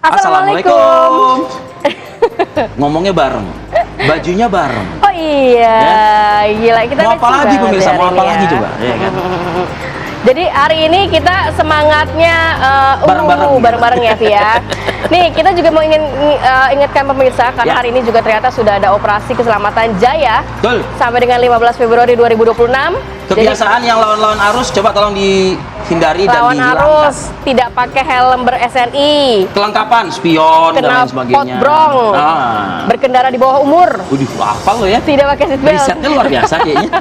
Assalamualaikum. Ngomongnya bareng, bajunya bareng. Oh iya, ya? Gila kita mau apa lagi pemirsa? Mau apa lagi coba? Ya, kan? Jadi hari ini kita semangatnya bareng-bareng ya Via. Nih kita juga mau ingatkan pemirsa karena hari ini juga ternyata sudah ada operasi keselamatan Jaya. Betul. Sampai dengan 15 Februari 2026. Kebiasaan yang lawan-lawan arus coba tolong dihindari dan dihilangkan. Lawan arus, tidak pakai helm ber-SNI. Kelengkapan, spion dan lain sebagainya. Potbrong. Berkendara di bawah umur. Udah hafal lo ya. Tidak pakai seatbelt. Risetnya luar biasa kayaknya.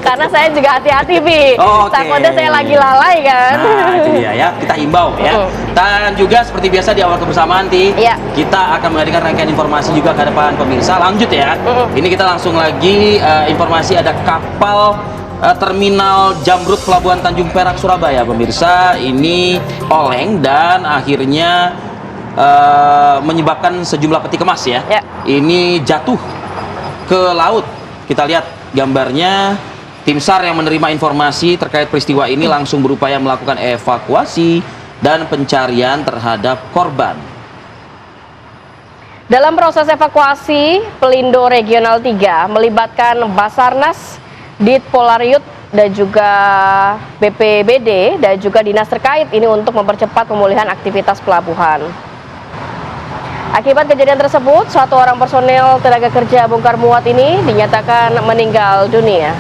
Karena saya juga hati-hati, Vi. Takutnya saya lagi lalai kan. Nah, itu dia ya. Kita himbau ya. Dan juga seperti biasa di awal kebersamaan, kita akan menghadirkan rangkaian informasi juga ke depan pemirsa. Lanjut ya. Ini kita langsung lagi informasi ada kapal Terminal Jamrut Pelabuhan Tanjung Perak Surabaya pemirsa ini oleng dan akhirnya menyebabkan sejumlah peti kemas ya. Ini jatuh ke laut. Kita lihat gambarnya. Tim SAR yang menerima informasi terkait peristiwa ini langsung berupaya melakukan evakuasi dan pencarian terhadap korban. Dalam proses evakuasi, Pelindo Regional 3 melibatkan Basarnas, Dit Polaryut dan juga BPBD dan juga dinas terkait ini untuk mempercepat pemulihan aktivitas pelabuhan. Akibat kejadian tersebut, satu orang personel tenaga kerja bongkar muat ini dinyatakan meninggal dunia.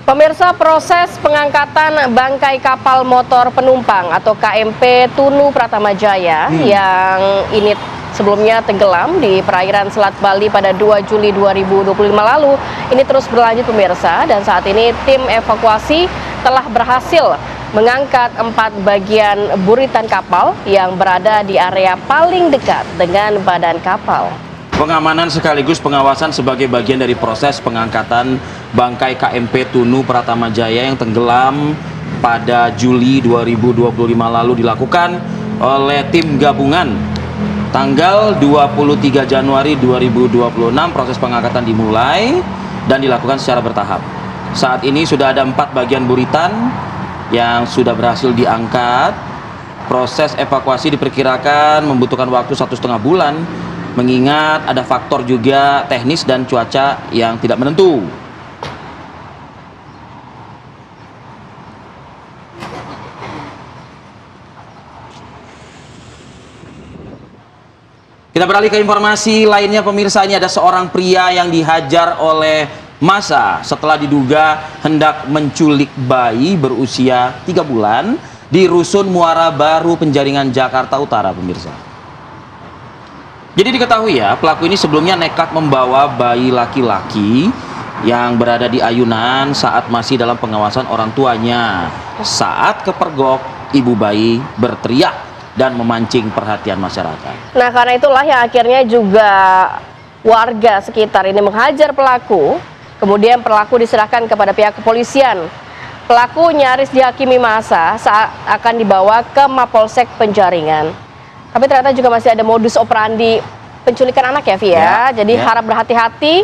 Pemirsa, proses pengangkatan bangkai kapal motor penumpang atau KMP Tunu Pratama Jaya yang ini sebelumnya tenggelam di perairan Selat Bali pada 2 Juli 2025 lalu ini terus berlanjut pemirsa, dan saat ini tim evakuasi telah berhasil mengangkat 4 bagian buritan kapal yang berada di area paling dekat dengan badan kapal. Pengamanan sekaligus pengawasan sebagai bagian dari proses pengangkatan bangkai KMP Tunu Pratama Jaya yang tenggelam pada Juli 2025 lalu dilakukan oleh tim gabungan. Tanggal 23 Januari 2026 proses pengangkatan dimulai dan dilakukan secara bertahap. Saat ini sudah ada 4 bagian buritan yang sudah berhasil diangkat. Proses evakuasi diperkirakan membutuhkan waktu 1,5 bulan, mengingat ada faktor juga teknis dan cuaca yang tidak menentu. Kita beralih ke informasi lainnya pemirsa. Ini ada seorang pria yang dihajar oleh massa setelah diduga hendak menculik bayi berusia 3 bulan di Rusun Muara Baru, Penjaringan, Jakarta Utara pemirsa. Jadi diketahui ya, pelaku ini sebelumnya nekat membawa bayi laki-laki yang berada di ayunan saat masih dalam pengawasan orang tuanya. Saat kepergok, ibu bayi berteriak dan memancing perhatian masyarakat. Nah, karena itulah yang akhirnya juga warga sekitar ini menghajar pelaku. Kemudian pelaku diserahkan kepada pihak kepolisian. Pelaku nyaris dihakimi massa saat akan dibawa ke Mapolsek Penjaringan. Tapi ternyata juga masih ada modus operandi penculikan anak ya, Via. Jadi harap berhati-hati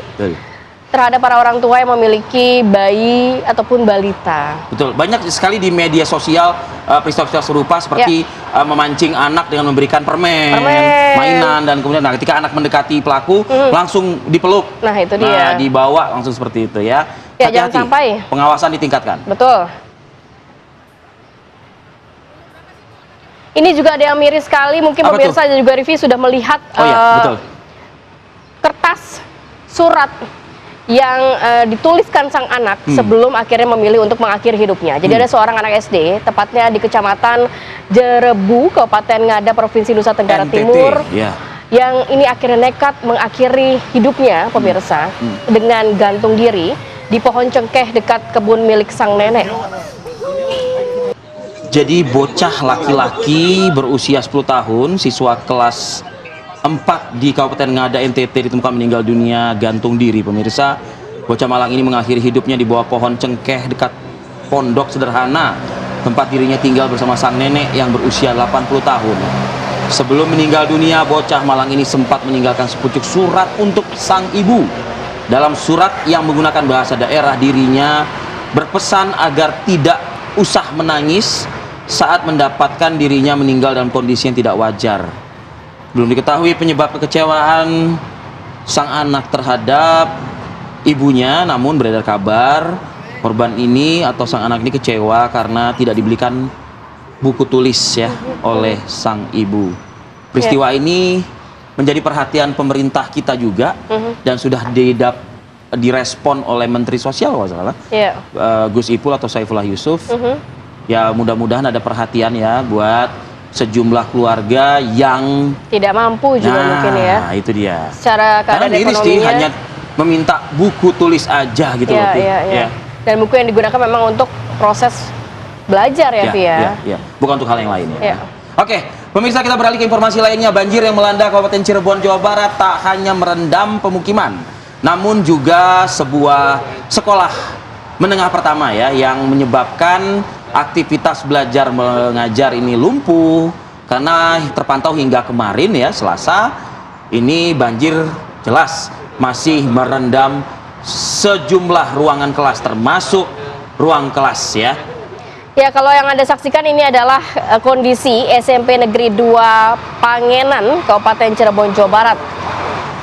terhadap para orang tua yang memiliki bayi ataupun balita. Betul, banyak sekali di media sosial peristiwa-peristiwa serupa seperti memancing anak dengan memberikan permen, mainan, dan kemudian ketika anak mendekati pelaku langsung dipeluk. Nah, itu dia. Dibawa langsung seperti itu ya. Ya, jangan sampai. Pengawasan ditingkatkan. Betul. Ini juga ada yang miris sekali, mungkin pemirsa dan juga Rivi sudah melihat kertas surat yang dituliskan sang anak sebelum akhirnya memilih untuk mengakhiri hidupnya. Jadi ada seorang anak SD, tepatnya di Kecamatan Jerebu, Kabupaten Ngada, Provinsi Nusa Tenggara Timur, yang ini akhirnya nekat mengakhiri hidupnya, pemirsa, dengan gantung diri di pohon cengkeh dekat kebun milik sang nenek. Jadi bocah laki-laki berusia 10 tahun, siswa kelas 4 di Kabupaten Ngada NTT ditemukan meninggal dunia gantung diri pemirsa. Bocah malang ini mengakhiri hidupnya di bawah pohon cengkeh dekat pondok sederhana tempat dirinya tinggal bersama sang nenek yang berusia 80 tahun. Sebelum meninggal dunia, bocah Malang ini sempat meninggalkan sepucuk surat untuk sang ibu. Dalam surat yang menggunakan bahasa daerah, dirinya berpesan agar tidak usah menangis saat mendapatkan dirinya meninggal dalam kondisi yang tidak wajar. Belum diketahui penyebab kekecewaan sang anak terhadap ibunya, namun beredar kabar korban ini atau sang anak ini kecewa karena tidak dibelikan buku tulis ya oleh sang ibu. Peristiwa ini menjadi perhatian pemerintah kita juga dan sudah direspon oleh Menteri Sosial kalau salah, Gus Ipul atau Saifullah Yusuf. Ya mudah-mudahan ada perhatian ya buat sejumlah keluarga yang tidak mampu juga mungkin ya. Nah itu dia. Secara keadaan ekonominya hanya meminta buku tulis aja gitu loh. Ya. Dan buku yang digunakan memang untuk proses belajar ya, Via. Bukan untuk hal yang lain ya. Ya. Oke, pemirsa, kita beralih ke informasi lainnya. Banjir yang melanda Kabupaten Cirebon, Jawa Barat tak hanya merendam pemukiman, namun juga sebuah sekolah menengah pertama ya yang menyebabkan aktivitas belajar mengajar ini lumpuh karena terpantau hingga kemarin ya Selasa ini banjir jelas masih merendam sejumlah ruangan kelas termasuk ruang kelas ya. Ya, kalau yang Anda saksikan ini adalah kondisi SMP Negeri 2 Pangenan, Kabupaten Cirebon, Jawa Barat.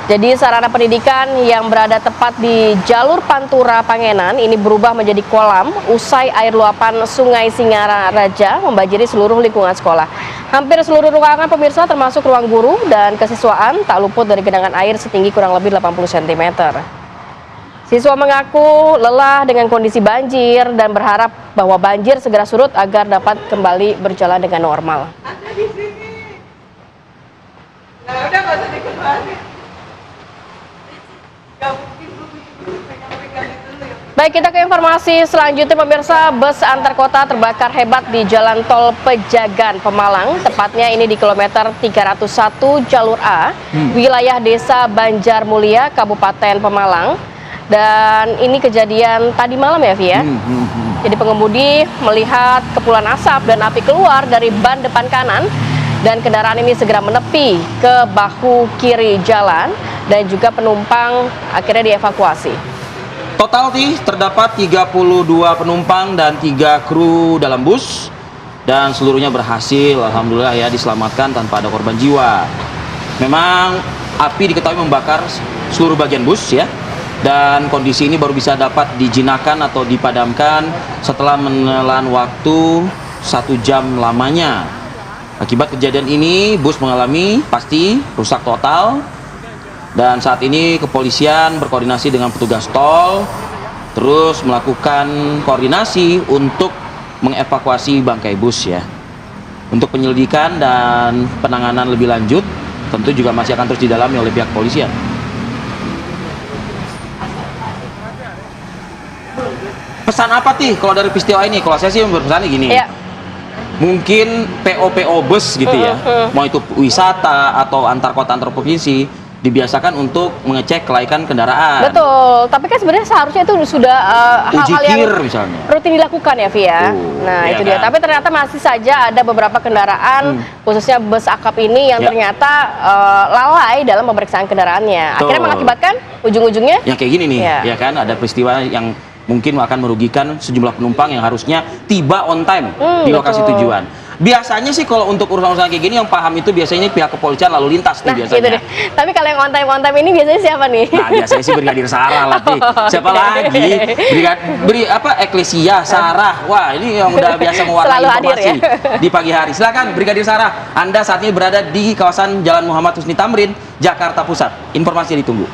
Jadi sarana pendidikan yang berada tepat di jalur Pantura Pangenan ini berubah menjadi kolam usai air luapan Sungai Singaraja membanjiri seluruh lingkungan sekolah. Hampir seluruh ruangan pemirsa termasuk ruang guru dan kesiswaan tak luput dari genangan air setinggi kurang lebih 80 cm. Siswa mengaku lelah dengan kondisi banjir dan berharap bahwa banjir segera surut agar dapat kembali berjalan dengan normal. Ada di sini. Nah, udah nggak usah dikembali. Gak mungkin bu, pegang-pegang itu dulu ya. Baik, kita ke informasi selanjutnya pemirsa. Bus antar kota terbakar hebat di Jalan Tol Pejagan, Pemalang. Tepatnya ini di kilometer 301 jalur A, wilayah Desa Banjarmulia, Kabupaten Pemalang. Dan ini kejadian tadi malam ya, Via. Jadi pengemudi melihat kepulan asap dan api keluar dari ban depan kanan dan kendaraan ini segera menepi ke bahu kiri jalan dan juga penumpang akhirnya dievakuasi. Total terdapat 32 penumpang dan 3 kru dalam bus dan seluruhnya berhasil alhamdulillah ya diselamatkan tanpa ada korban jiwa. Memang api diketahui membakar seluruh bagian bus ya. Dan kondisi ini baru bisa dapat dijinakkan atau dipadamkan setelah menelan waktu 1 jam lamanya. Akibat kejadian ini, bus mengalami pasti rusak total. Dan saat ini kepolisian berkoordinasi dengan petugas tol, terus melakukan koordinasi untuk mengevakuasi bangkai bus ya. Untuk penyelidikan dan penanganan lebih lanjut, tentu juga masih akan terus didalami oleh pihak kepolisian. Pesan apa kalau dari peristiwa ini? Kalau saya sih berpesannya gini, mungkin PO bus gitu ya, mau itu wisata atau antar kota antar provinsi, dibiasakan untuk mengecek kelaikan kendaraan. Betul, tapi kan sebenarnya seharusnya itu sudah hal-hal yang misalnya rutin dilakukan ya, Via. Nah itu dia, tapi ternyata masih saja ada beberapa kendaraan, khususnya bus akap ini yang ternyata lalai dalam pemeriksaan kendaraannya. Akhirnya mengakibatkan ujung-ujungnya yang kayak gini nih, ya kan, ada peristiwa yang mungkin akan merugikan sejumlah penumpang yang harusnya tiba on time di lokasi tujuan. Biasanya sih kalau untuk urusan-urusan kayak gini yang paham itu biasanya pihak kepolisian lalu lintas nih biasanya. Gitu deh. Tapi kalau yang on time ini biasanya siapa nih? Nah biasanya sih Brigadir Sarah lah nih. Siapa lagi? Eklesia Sarah. Wah ini yang udah biasa mewarnai informasi di pagi hari. Silakan Brigadir Sarah. Anda saat ini berada di kawasan Jalan Muhammad Husni Tamrin, Jakarta Pusat. Informasi ditunggu.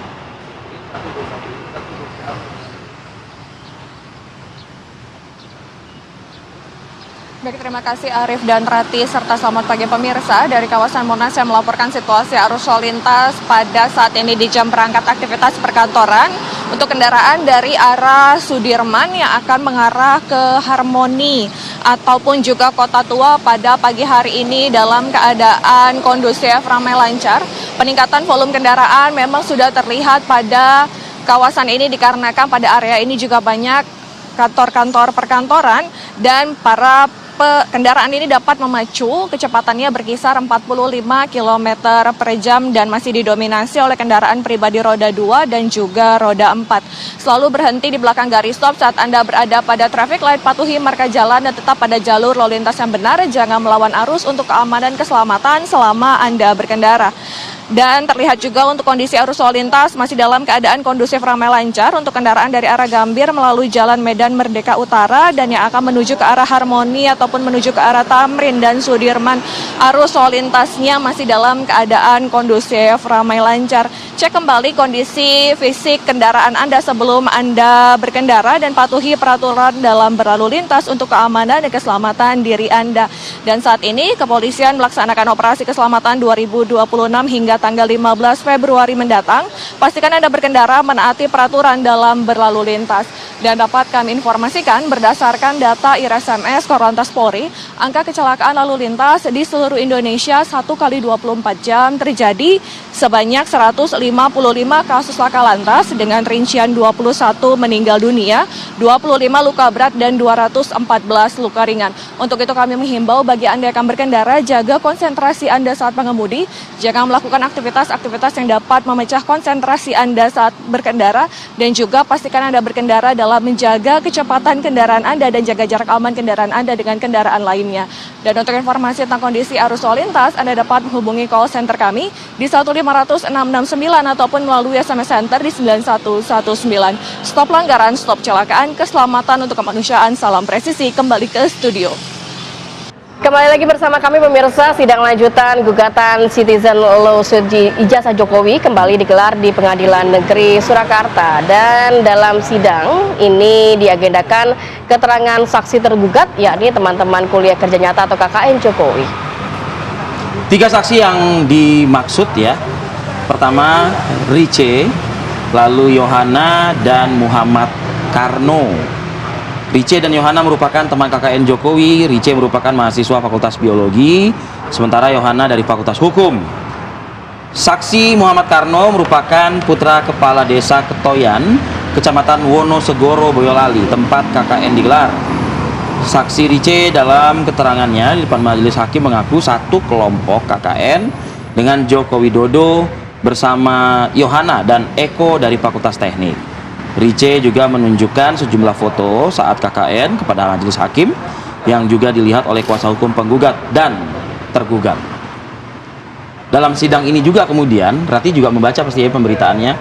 Baik, terima kasih Arif dan Rati serta selamat pagi pemirsa. Dari kawasan Monas yang melaporkan situasi arus lalu lintas pada saat ini di jam berangkat aktivitas perkantoran untuk kendaraan dari arah Sudirman yang akan mengarah ke Harmoni ataupun juga Kota Tua pada pagi hari ini dalam keadaan kondusif, ramai lancar. Peningkatan volume kendaraan memang sudah terlihat pada kawasan ini dikarenakan pada area ini juga banyak kantor-kantor perkantoran dan para kendaraan ini dapat memacu kecepatannya berkisar 45 km per jam dan masih didominasi oleh kendaraan pribadi roda 2 dan juga roda 4. Selalu berhenti di belakang garis stop saat Anda berada pada traffic light, patuhi marka jalan dan tetap pada jalur lalu lintas yang benar, jangan melawan arus untuk keamanan dan keselamatan selama Anda berkendara. Dan terlihat juga untuk kondisi arus lalu lintas masih dalam keadaan kondusif, ramai lancar untuk kendaraan dari arah Gambir melalui Jalan Medan Merdeka Utara dan yang akan menuju ke arah Harmoni ataupun menuju ke arah Tamrin dan Sudirman. Arus lalu lintasnya masih dalam keadaan kondusif, ramai lancar. Cek kembali kondisi fisik kendaraan Anda sebelum Anda berkendara dan patuhi peraturan dalam berlalu lintas untuk keamanan dan keselamatan diri Anda. Dan saat ini kepolisian melaksanakan operasi keselamatan 2026 hingga tanggal 15 Februari mendatang. Pastikan Anda berkendara menaati peraturan dalam berlalu lintas. Dan dapat kami informasikan berdasarkan data IRSMS Korlantas Polri, angka kecelakaan lalu lintas di seluruh Indonesia 1 kali 24 jam terjadi sebanyak 155 kasus laka lantas dengan rincian 21 meninggal dunia, 25 luka berat dan 214 luka ringan. Untuk itu kami menghimbau bagi Anda yang akan berkendara, jaga konsentrasi Anda saat mengemudi, jangan melakukan aktivitas-aktivitas yang dapat memecah konsentrasi Anda saat berkendara, dan juga pastikan Anda berkendara dalam menjaga kecepatan kendaraan Anda dan jaga jarak aman kendaraan Anda dengan kendaraan lainnya. Dan untuk informasi tentang kondisi arus lalu lintas, Anda dapat menghubungi call center kami di 1500669 ataupun melalui SMS Center di 9119. Stop pelanggaran, stop kecelakaan, keselamatan untuk kemanusiaan. Salam presisi, kembali ke studio. Kembali lagi bersama kami pemirsa, sidang lanjutan gugatan Citizen Lawsuit Ijazah Jokowi kembali digelar di Pengadilan Negeri Surakarta. Dan dalam sidang ini diagendakan keterangan saksi tergugat, yakni teman-teman kuliah kerja nyata atau KKN Jokowi. 3 saksi yang dimaksud ya. Pertama Rice, lalu Yohana dan Muhammad Karno. Rice dan Yohana merupakan teman KKN Jokowi. Rice merupakan mahasiswa Fakultas Biologi, sementara Yohana dari Fakultas Hukum. Saksi Muhammad Karno merupakan putra Kepala Desa Ketoyan, Kecamatan Wonosegoro, Boyolali, tempat KKN digelar. Saksi Rice dalam keterangannya di depan majelis hakim mengaku satu kelompok KKN dengan Joko Widodo bersama Yohana dan Eko dari Fakultas Teknik. Rice juga menunjukkan sejumlah foto saat KKN kepada majelis hakim yang juga dilihat oleh kuasa hukum penggugat dan tergugat. Dalam sidang ini juga kemudian Rati juga membaca pasti ya pemberitaannya.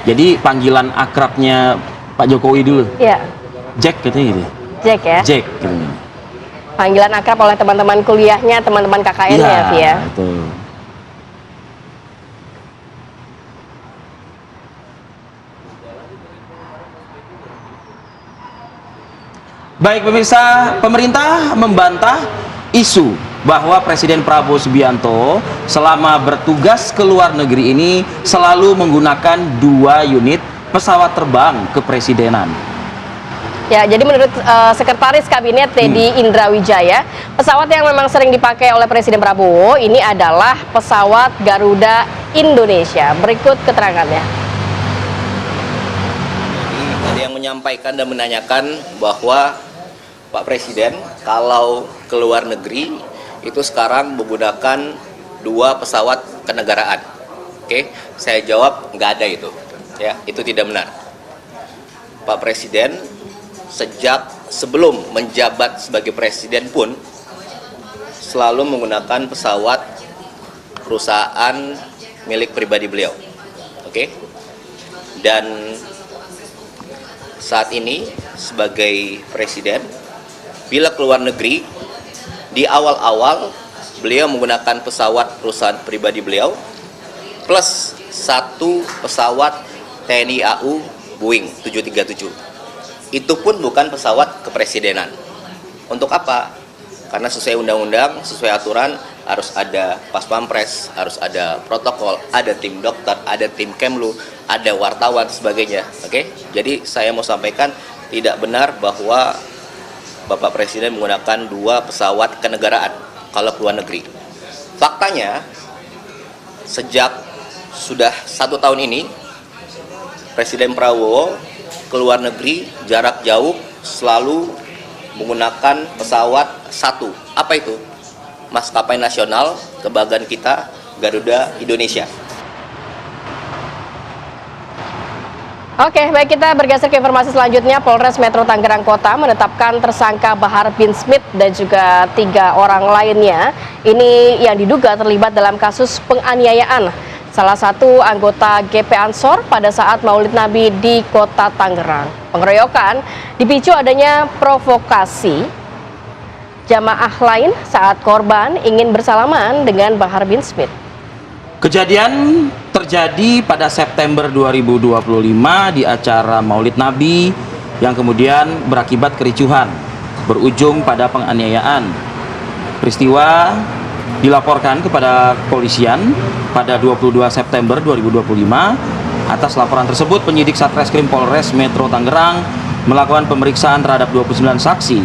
Jadi panggilan akrabnya Pak Jokowi dulu. Ya. Jack katanya gitu. Jack ya. Jack gitu. Panggilan akrab oleh teman-teman kuliahnya, teman-teman KKN-nya ya. Betul. Baik pemirsa, pemerintah membantah isu bahwa Presiden Prabowo Subianto selama bertugas ke luar negeri ini selalu menggunakan 2 unit pesawat terbang kepresidenan. Ya, jadi menurut Sekretaris Kabinet Teddy Indrawijaya, pesawat yang memang sering dipakai oleh Presiden Prabowo ini adalah pesawat Garuda Indonesia. Berikut keterangannya. Ada yang menyampaikan dan menanyakan bahwa Pak Presiden kalau ke luar negeri itu sekarang menggunakan 2 pesawat kenegaraan. Oke, saya jawab nggak ada itu. Ya, itu tidak benar. Pak Presiden sejak sebelum menjabat sebagai presiden pun selalu menggunakan pesawat perusahaan milik pribadi beliau. Oke. Dan saat ini sebagai presiden, bila keluar negeri, di awal-awal beliau menggunakan pesawat perusahaan pribadi beliau plus 1 pesawat TNI AU Boeing 737. Itu pun bukan pesawat kepresidenan. Untuk apa? Karena sesuai undang-undang, sesuai aturan, harus ada pas pampres, harus ada protokol, ada tim dokter, ada tim Kemlu, ada wartawan, sebagainya. Oke? Jadi saya mau sampaikan tidak benar bahwa Bapak Presiden menggunakan 2 pesawat kenegaraan kalau keluar negeri. Faktanya, sejak sudah 1 tahun ini, Presiden Prabowo keluar negeri jarak jauh selalu menggunakan pesawat satu. Apa itu? Maskapai nasional kebanggaan kita, Garuda Indonesia. Oke, baik, kita bergeser ke informasi selanjutnya. Polres Metro Tangerang Kota menetapkan tersangka Bahar bin Smith dan juga 3 orang lainnya. Ini yang diduga terlibat dalam kasus penganiayaan salah satu anggota GP Ansor pada saat Maulid Nabi di Kota Tangerang. Pengeroyokan dipicu adanya provokasi jamaah lain saat korban ingin bersalaman dengan Bahar bin Smith. Kejadian terjadi pada September 2025 di acara Maulid Nabi yang kemudian berakibat kericuhan, berujung pada penganiayaan. Peristiwa dilaporkan kepada kepolisian pada 22 September 2025. Atas laporan tersebut, penyidik Satreskrim Polres Metro Tangerang melakukan pemeriksaan terhadap 29 saksi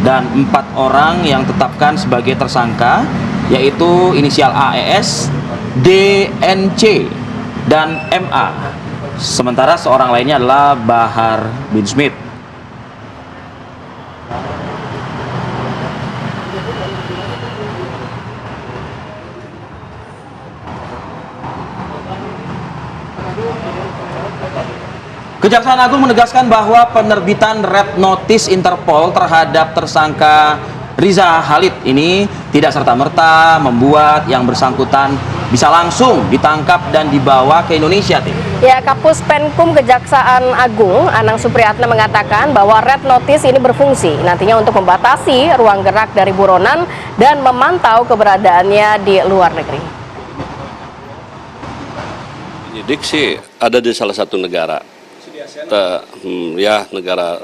dan 4 orang yang ditetapkan sebagai tersangka, yaitu inisial AES, DNC, dan MA. Sementara seorang lainnya adalah Bahar bin Smith. Kejaksaan Agung menegaskan bahwa penerbitan Red Notice Interpol terhadap tersangka Riza Khalid ini tidak serta-merta membuat yang bersangkutan bisa langsung ditangkap dan dibawa ke Indonesia. Ya, Kapus Penkum Kejaksaan Agung Anang Supriyatna mengatakan bahwa Red Notice ini berfungsi nantinya untuk membatasi ruang gerak dari buronan dan memantau keberadaannya di luar negeri. Penyidik sih ada di salah satu negara, negara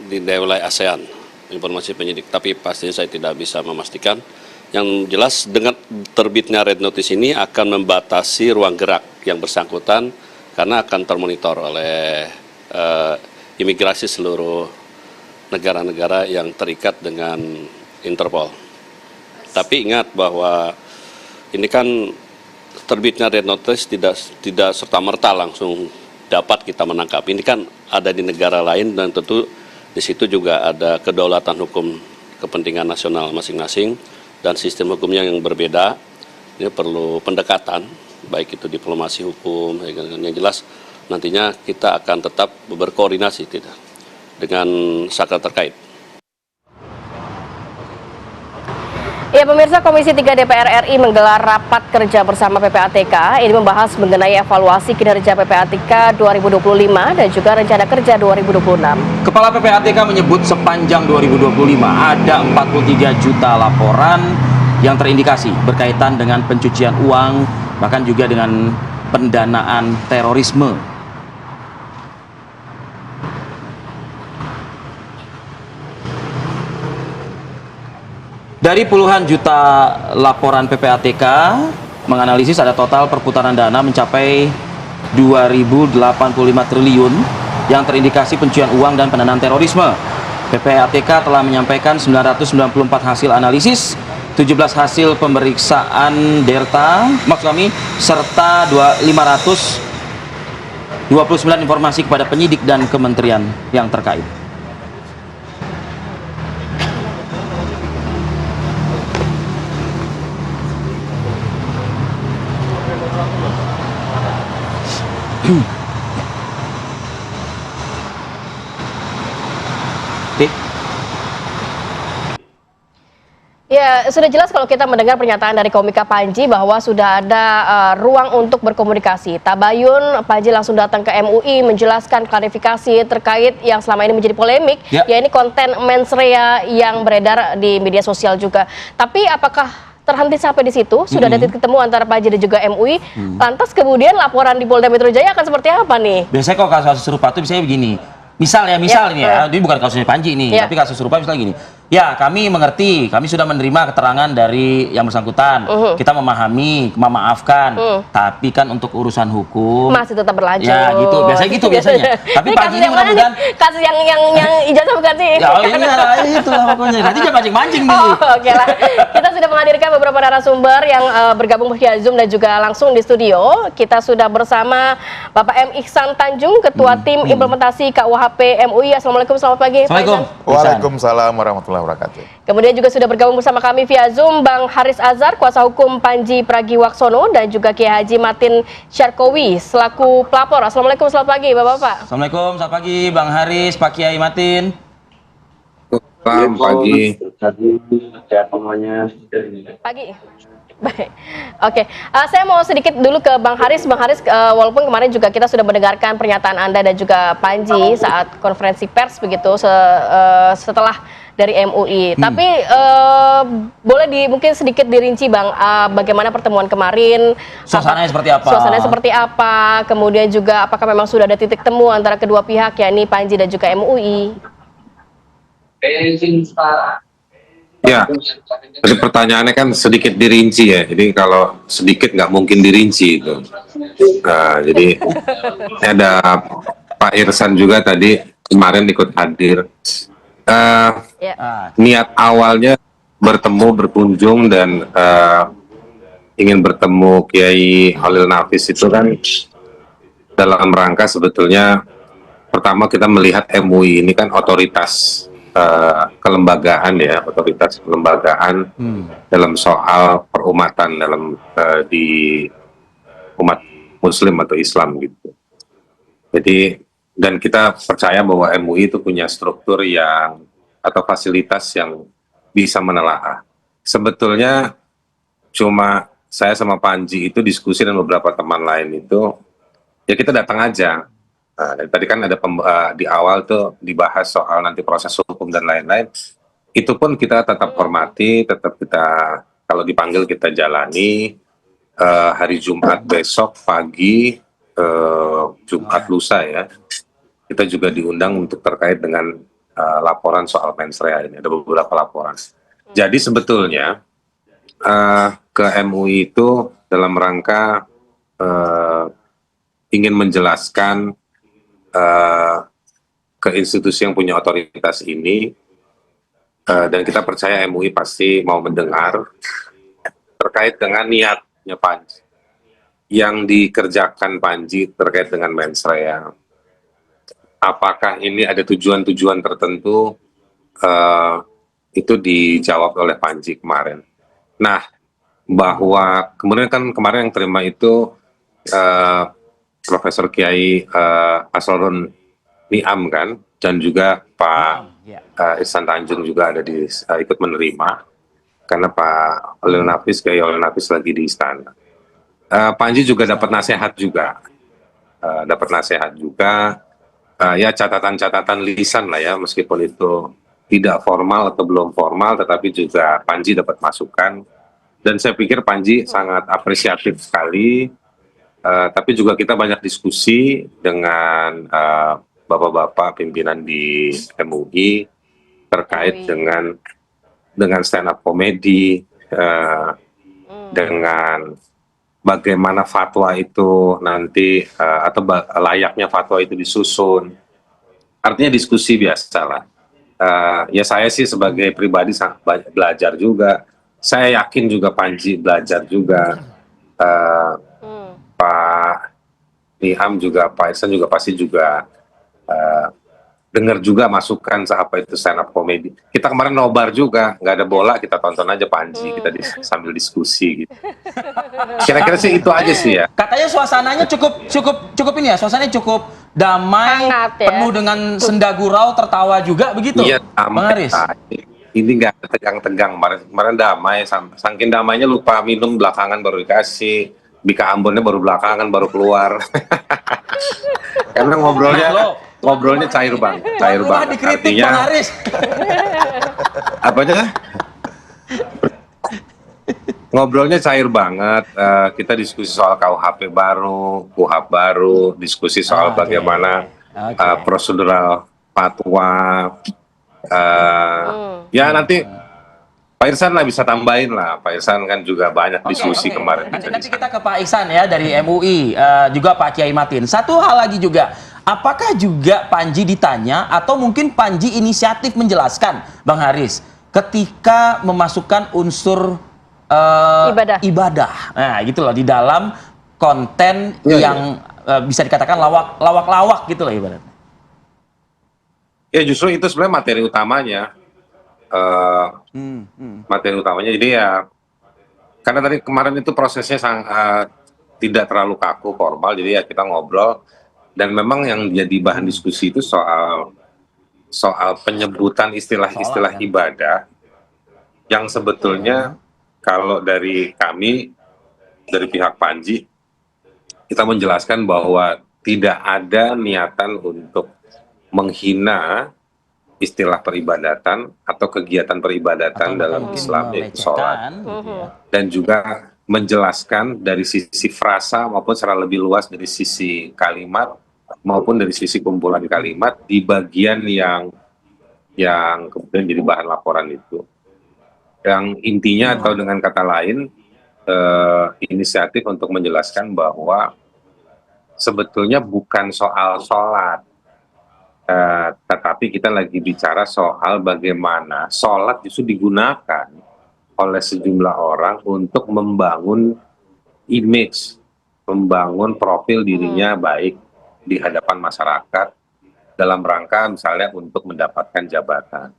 di wilayah ASEAN, informasi penyidik, tapi pastinya saya tidak bisa memastikan. Yang jelas dengan terbitnya Red Notice ini akan membatasi ruang gerak yang bersangkutan karena akan termonitor oleh imigrasi seluruh negara-negara yang terikat dengan Interpol. Tapi ingat bahwa ini kan terbitnya Red Notice tidak serta-merta langsung dapat kita menangkap. Ini kan ada di negara lain dan tentu di situ juga ada kedaulatan hukum kepentingan nasional masing-masing dan sistem hukumnya yang berbeda. Ini perlu pendekatan, baik itu diplomasi hukum, yang jelas nantinya kita akan tetap berkoordinasi dengan saklar terkait. Ya, pemirsa, Komisi 3 DPR RI menggelar rapat kerja bersama PPATK. Ini membahas mengenai evaluasi kinerja PPATK 2025 dan juga rencana kerja 2026. Kepala PPATK menyebut sepanjang 2025 ada 43 juta laporan yang terindikasi berkaitan dengan pencucian uang, bahkan juga dengan pendanaan terorisme. Dari puluhan juta laporan PPATK menganalisis ada total perputaran dana mencapai 2.085 triliun yang terindikasi pencucian uang dan pendanaan terorisme. PPATK telah menyampaikan 994 hasil analisis, 17 hasil pemeriksaan delta, serta 529 informasi kepada penyidik dan kementerian yang terkait. Ya, sudah jelas kalau kita mendengar pernyataan dari Komika Panji bahwa sudah ada ruang untuk berkomunikasi. Tabayun, Panji langsung datang ke MUI menjelaskan klarifikasi terkait yang selama ini menjadi polemik, ya ini konten mensrea yang beredar di media sosial juga. Tapi apakah terhenti sampai di situ? Sudah ada titik ketemu antara Panji dan juga MUI. Lantas kemudian laporan di Polda Metro Jaya akan seperti apa nih? Biasanya kalau kasus serupa itu biasanya begini. Misal ini ya, ini bukan kasusnya Panji ini, tapi kasus serupa misalnya gini. Ya, kami mengerti, kami sudah menerima keterangan dari yang bersangkutan. Kita memahami, memaafkan. Tapi kan untuk urusan hukum masih tetap berlanjut. Ya, gitu. Biasanya gitu biasanya. Tapi Panji ini mudah-mudahan kasus yang ijazah bukan sih? Ya, itu lah pokoknya. Nanti jangan mancing-mancing nih. Oke lah. Kita sudah menghadirkan beberapa narasumber yang bergabung via Zoom dan juga langsung di studio. Kita sudah bersama Bapak M. Ihsan Tanjung, Ketua Tim Implementasi KUHP MUI. Assalamualaikum, selamat pagi. Assalamualaikum. Waalaikumsalam warahmatullahi wabarakatuh. wabarakatuh. Kemudian juga sudah bergabung bersama kami via Zoom Bang Haris Azhar, kuasa hukum Panji Pragiwaksono, dan juga Kiai Haji Matin Syarkowi selaku pelapor. Assalamualaikum, selamat pagi Bapak-Bapak. Assalamualaikum, selamat pagi Bang Haris, Pak Kiai Matin. Selamat pagi. Pagi. Baik. Oke, saya mau sedikit dulu ke Bang Haris. Bang Haris, walaupun kemarin juga kita sudah mendengarkan pernyataan Anda dan juga Panji saat konferensi pers begitu setelah dari MUI. Tapi boleh mungkin sedikit dirinci Bang, bagaimana pertemuan kemarin? Suasananya seperti apa? Suasananya seperti apa? Kemudian juga apakah memang sudah ada titik temu antara kedua pihak, yakni Panji dan juga MUI? Ya, jadi pertanyaannya kan sedikit dirinci ya. Jadi kalau sedikit nggak mungkin dirinci itu. Nah, jadi ada Pak Irsan juga tadi kemarin ikut hadir. Niat awalnya bertemu, berkunjung dan ingin bertemu Kiai Holil Nafis itu kan dalam rangka sebetulnya pertama kita melihat MUI ini kan otoritas kelembagaan ya, otoritas kelembagaan dalam soal perumatan dalam di umat Muslim atau Islam gitu. Jadi dan kita percaya bahwa MUI itu punya struktur yang atau fasilitas yang bisa menelaah. Sebetulnya cuma saya sama Panji itu diskusi dan beberapa teman lain itu ya kita datang aja. Nah, tadi kan ada di awal tuh dibahas soal nanti proses hukum dan lain-lain. Itu pun kita tetap hormati, tetap kita kalau dipanggil kita jalani. Hari Jumat besok pagi, Jumat lusa ya, kita juga diundang untuk terkait dengan laporan soal mensrea ini. Ada beberapa laporan. Jadi sebetulnya ke MUI itu dalam rangka ingin menjelaskan ke institusi yang punya otoritas ini, dan kita percaya MUI pasti mau mendengar terkait dengan niatnya Panji yang dikerjakan Panji terkait dengan mensrea. Apakah ini ada tujuan-tujuan tertentu? Itu dijawab oleh Panji kemarin. Nah, bahwa kemudian kan kemarin yang terima itu Profesor Kiai Asrorun Niam kan, dan juga Pak Ihsan Tanjung juga ada ikut menerima karena Pak Holil Nafis, Kiai Holil Nafis lagi di istana. Panji juga dapat nasihat juga, ya catatan-catatan lisan lah ya, meskipun itu tidak formal atau belum formal, tetapi juga Panji dapat masukan dan saya pikir Panji sangat apresiatif sekali. Tapi juga kita banyak diskusi dengan bapak-bapak pimpinan di MUI terkait dengan stand up komedi, dengan bagaimana fatwa itu nanti atau layaknya fatwa itu disusun. Artinya diskusi biasa lah. Ya saya sih sebagai pribadi sangat banyak belajar juga. Saya yakin juga Panji belajar juga. Pak Niam juga, Pak Ihsan juga pasti juga dengar juga masukan apa itu stand up comedy. Kita kemarin nobar juga, nggak ada bola, kita tonton aja Panji, kita sambil diskusi gitu. Kira-kira sih itu aja sih ya. Katanya suasananya cukup ini ya, suasananya cukup damai, hangat, ya? penuh dengan senda gurau, tertawa juga begitu. Iya, Bang Haris. Ini nggak tegang-tegang, kemarin damai, saking damainya lupa minum belakangan baru dikasih. Bika Ambonnya baru belakangan, baru keluar. Karena ngobrolnya cair banget. Dikritik Bang Haris. Apanya? Ngobrolnya cair banget. Kita diskusi soal KUHP baru, KUHAP baru, diskusi soal bagaimana prosedural fatwa. Ya nanti Pak Ihsan lah bisa tambahin lah. Pak Ihsan kan juga banyak diskusi kemarin. Nanti kita ke Pak Ihsan ya dari MUI, juga Pak Kiai Matin. Satu hal lagi juga, apakah juga Panji ditanya atau mungkin Panji inisiatif menjelaskan, Bang Haris, ketika memasukkan unsur ibadah. Nah, gitu loh, di dalam konten yang bisa dikatakan lawak-lawak gitu loh ibaratnya. Ya justru itu sebenarnya materi utamanya. materi utamanya. Jadi ya, karena tadi kemarin itu prosesnya tidak terlalu kaku formal, jadi ya kita ngobrol. Dan memang yang jadi bahan diskusi itu soal penyebutan istilah-istilah ibadah yang sebetulnya kalau dari kami, dari pihak Panji, kita menjelaskan bahwa tidak ada niatan untuk menghina istilah peribadatan atau kegiatan peribadatan dalam Islam, yaitu sholat, dan juga menjelaskan dari sisi frasa maupun secara lebih luas dari sisi kalimat maupun dari sisi kumpulan kalimat di bagian yang kemudian jadi bahan laporan itu. Yang intinya atau dengan kata lain, inisiatif untuk menjelaskan bahwa sebetulnya bukan soal sholat, tetapi kita lagi bicara soal bagaimana sholat justru digunakan oleh sejumlah orang untuk membangun image, membangun profil dirinya baik di hadapan masyarakat dalam rangka misalnya untuk mendapatkan jabatan.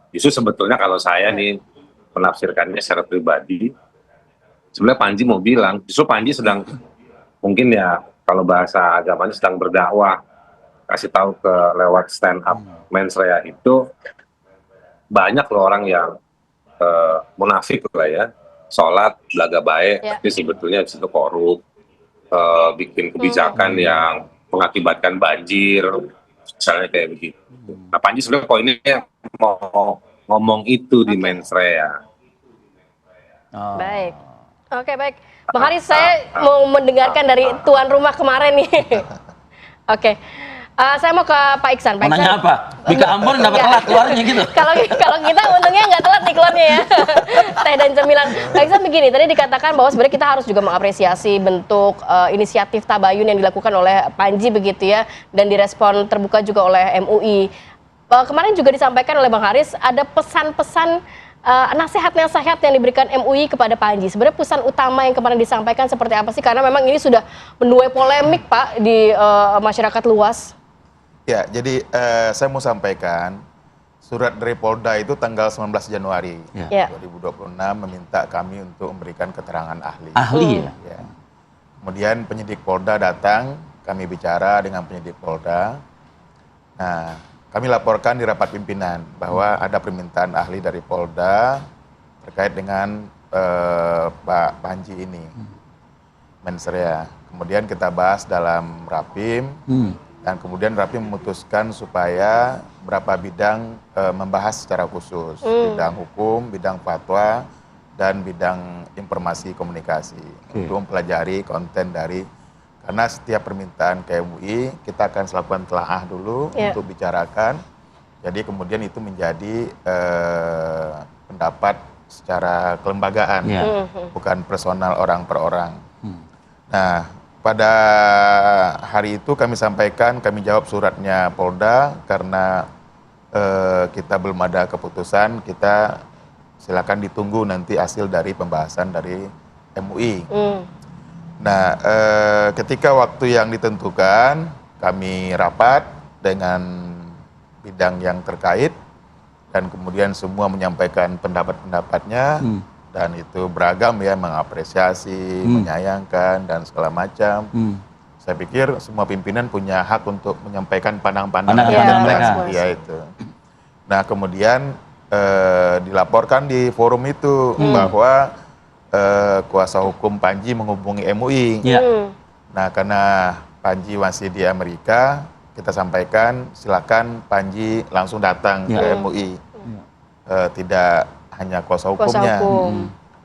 Justru sebetulnya kalau saya nih menafsirkannya secara pribadi, sebenarnya Panji mau bilang, justru Panji sedang mungkin ya kalau bahasa agamanya sedang berdakwah, kasih tahu ke lewat stand up mensreya itu banyak loh orang yang munafik lah ya, sholat belaga baik, tapi sebetulnya di situ korup, bikin kebijakan yang mengakibatkan banjir, misalnya kayak begitu. Nah Panji sebenarnya poinnya mau ngomong itu di mensreya. Baik. Oke, baik. Bang Haris, saya mau mendengarkan dari tuan rumah kemarin nih. Oke. Saya mau ke Pak Iksan. Mau nanya apa? Bika Ambon dapat telat keluarnya gitu. Kalau kita untungnya nggak telat nih keluarnya ya. Teh dan cemilan. Pak Iksan begini, tadi dikatakan bahwa sebenarnya kita harus juga mengapresiasi bentuk inisiatif tabayun yang dilakukan oleh Panji begitu ya, dan direspon terbuka juga oleh MUI. Kemarin juga disampaikan oleh Bang Haris ada pesan-pesan nasihat-nasihat yang diberikan MUI kepada Panji. Sebenarnya pesan utama yang kemarin disampaikan seperti apa sih? Karena memang ini sudah menuai polemik Pak di masyarakat luas. Ya, jadi saya mau sampaikan surat dari Polda itu tanggal 19 Januari 2026 meminta kami untuk memberikan keterangan ahli. Ahli ya. Kemudian penyidik Polda datang, kami bicara dengan penyidik Polda. Nah, kami laporkan di rapat pimpinan bahwa ada permintaan ahli dari Polda terkait dengan Pak Panji ini, mensreya. Kemudian kita bahas dalam rapim. Dan kemudian Rapim memutuskan supaya berapa bidang membahas secara khusus, bidang hukum, bidang fatwa, dan bidang informasi komunikasi untuk mempelajari konten dari, karena setiap permintaan ke MUI kita akan melakukan telaah dulu untuk bicarakan, jadi kemudian itu menjadi pendapat secara kelembagaan, bukan personal orang per orang. Nah, pada hari itu kami sampaikan, kami jawab suratnya Polda karena kita belum ada keputusan, kita silakan ditunggu nanti hasil dari pembahasan dari MUI. Nah, ketika waktu yang ditentukan, kami rapat dengan bidang yang terkait dan kemudian semua menyampaikan pendapat-pendapatnya. Dan itu beragam ya, mengapresiasi, menyayangkan, dan segala macam. Saya pikir semua pimpinan punya hak untuk menyampaikan pandang-pandang mereka. Ya, itu. Nah, kemudian dilaporkan di forum itu bahwa kuasa hukum Panji menghubungi MUI. Nah, karena Panji masih di Amerika, kita sampaikan silakan Panji langsung datang ke MUI. Tidak hanya kuasa hukumnya.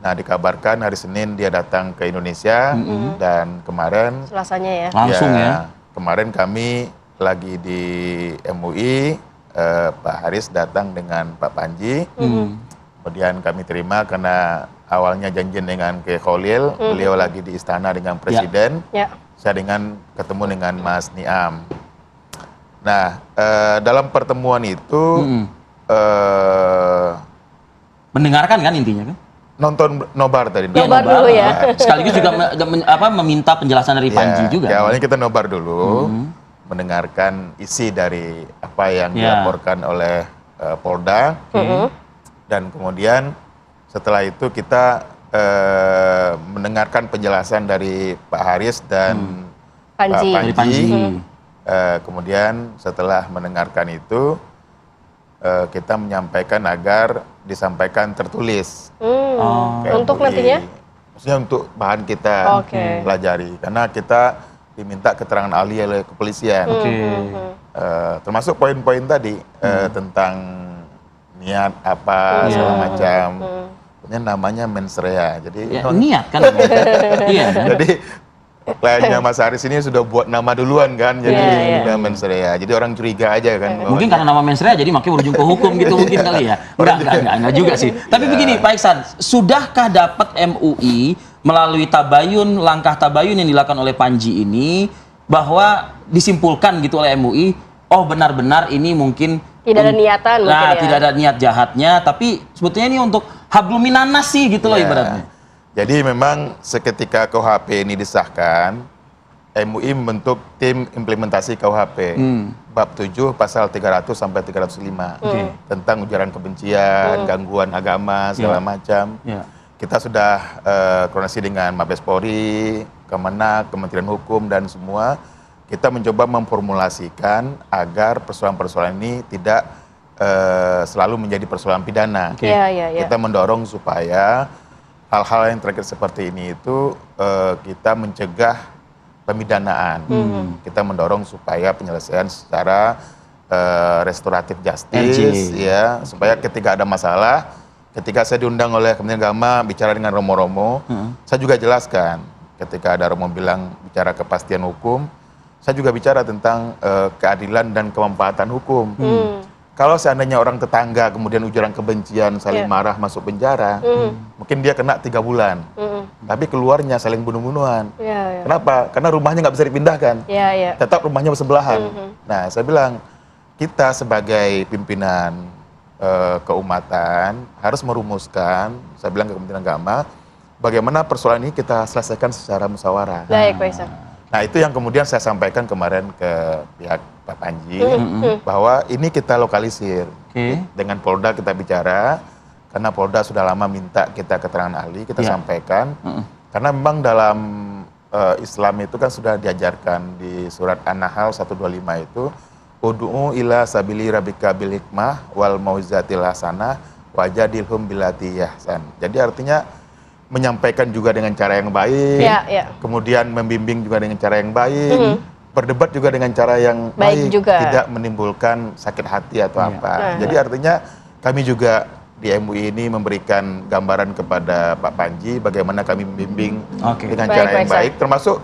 Nah, dikabarkan hari Senin dia datang ke Indonesia dan kemarin Selasanya ya. Langsung ya. Kemarin kami lagi di MUI, Pak Haris datang dengan Pak Panji. Kemudian kami terima karena awalnya janjian dengan ke Khalil, beliau lagi di istana dengan Presiden. Saya ketemu dengan Mas Niam. Nah, dalam pertemuan itu mendengarkan kan intinya kan? Nonton nobar tadi. Nobar dulu ya. Sekaligus juga meminta penjelasan dari Panji juga. Ya, awalnya kita nobar dulu, mendengarkan isi dari apa yang dilaporkan oleh Polda. Dan kemudian setelah itu kita mendengarkan penjelasan dari Pak Haris dan Pak Panji. Dari Panji. Kemudian setelah mendengarkan itu kita menyampaikan agar disampaikan tertulis. ke Untuk MUI. nantinya? Maksudnya untuk bahan kita Oke. pelajari. Karena kita diminta keterangan ahli oleh kepolisian. Oke. Termasuk poin-poin tadi tentang niat apa segala macam. Ini namanya mens rea. Jadi Ya, niat kan. Iya. jadi kliennya Mas Haris ini sudah buat nama duluan kan, jadi Iya, iya. udah mens rea. Jadi orang curiga aja kan. bahwa Mungkin dia- karena nama mensrea jadi makanya berujung ke hukum gitu mungkin kali ya. Enggak juga sih. Tapi begini Pak Iksan, sudahkah dapat MUI melalui tabayun, langkah tabayun yang dilakukan oleh Panji ini bahwa disimpulkan gitu oleh MUI, oh benar-benar ini mungkin Tidak ada niatan mungkin Nah, ya. tidak ada niat jahatnya, tapi sebetulnya ini untuk hablum minanas sih gitu loh Ya. ibaratnya. Jadi memang seketika KUHP ini disahkan, MUI membentuk tim implementasi KUHP. Bab 7 pasal 300 sampai 305 tentang ujaran kebencian, gangguan agama segala macam. Ya. Kita sudah koordinasi dengan Mabes Polri, Kemenak, Kementerian Hukum dan semua. Kita mencoba memformulasikan agar persoalan-persoalan ini tidak selalu menjadi persoalan pidana. Oke. Iya, iya, iya. Kita mendorong supaya hal-hal yang terkait seperti ini itu kita mencegah pemidanaan. Kita mendorong supaya penyelesaian secara restoratif justice, RJ. ya, supaya ketika ada masalah, ketika saya diundang oleh Kementerian Agama bicara dengan romo-romo, saya juga jelaskan. Ketika ada romo bilang bicara kepastian hukum, saya juga bicara tentang keadilan dan kemanfaatan hukum. Kalau seandainya orang tetangga kemudian ujaran kebencian, saling marah masuk penjara, mungkin dia kena 3 bulan. Tapi keluarnya saling bunuh-bunuhan. Iya, iya. Kenapa? Karena rumahnya nggak bisa dipindahkan. Iya, iya. Tetap rumahnya bersebelahan. Nah, saya bilang kita sebagai pimpinan keumatan harus merumuskan, saya bilang ke Kementerian Agama, bagaimana persoalan ini kita selesaikan secara musyawarah. Baik, Pak Iksan. Nah, itu yang kemudian saya sampaikan kemarin ke pihak Pak Panji, bahwa ini kita lokalisir. Oke. Dengan Polda kita bicara, karena Polda sudah lama minta kita keterangan ahli, kita Iya. sampaikan. Karena memang dalam Islam itu kan sudah diajarkan di surat An-Nahl 125 itu, Udu'u ila sabili rabbika bil hikmah wal mau'izatil hasanah wajadilhum billati ahsan. Jadi artinya menyampaikan juga dengan cara yang baik, Iya, iya. kemudian membimbing juga dengan cara yang baik, berdebat juga dengan cara yang Baik baik, juga. tidak menimbulkan sakit hati atau apa. Nah. Jadi artinya kami juga di MUI ini memberikan gambaran kepada Pak Panji bagaimana kami membimbing Oke. dengan Baik, cara yang baik, baik, termasuk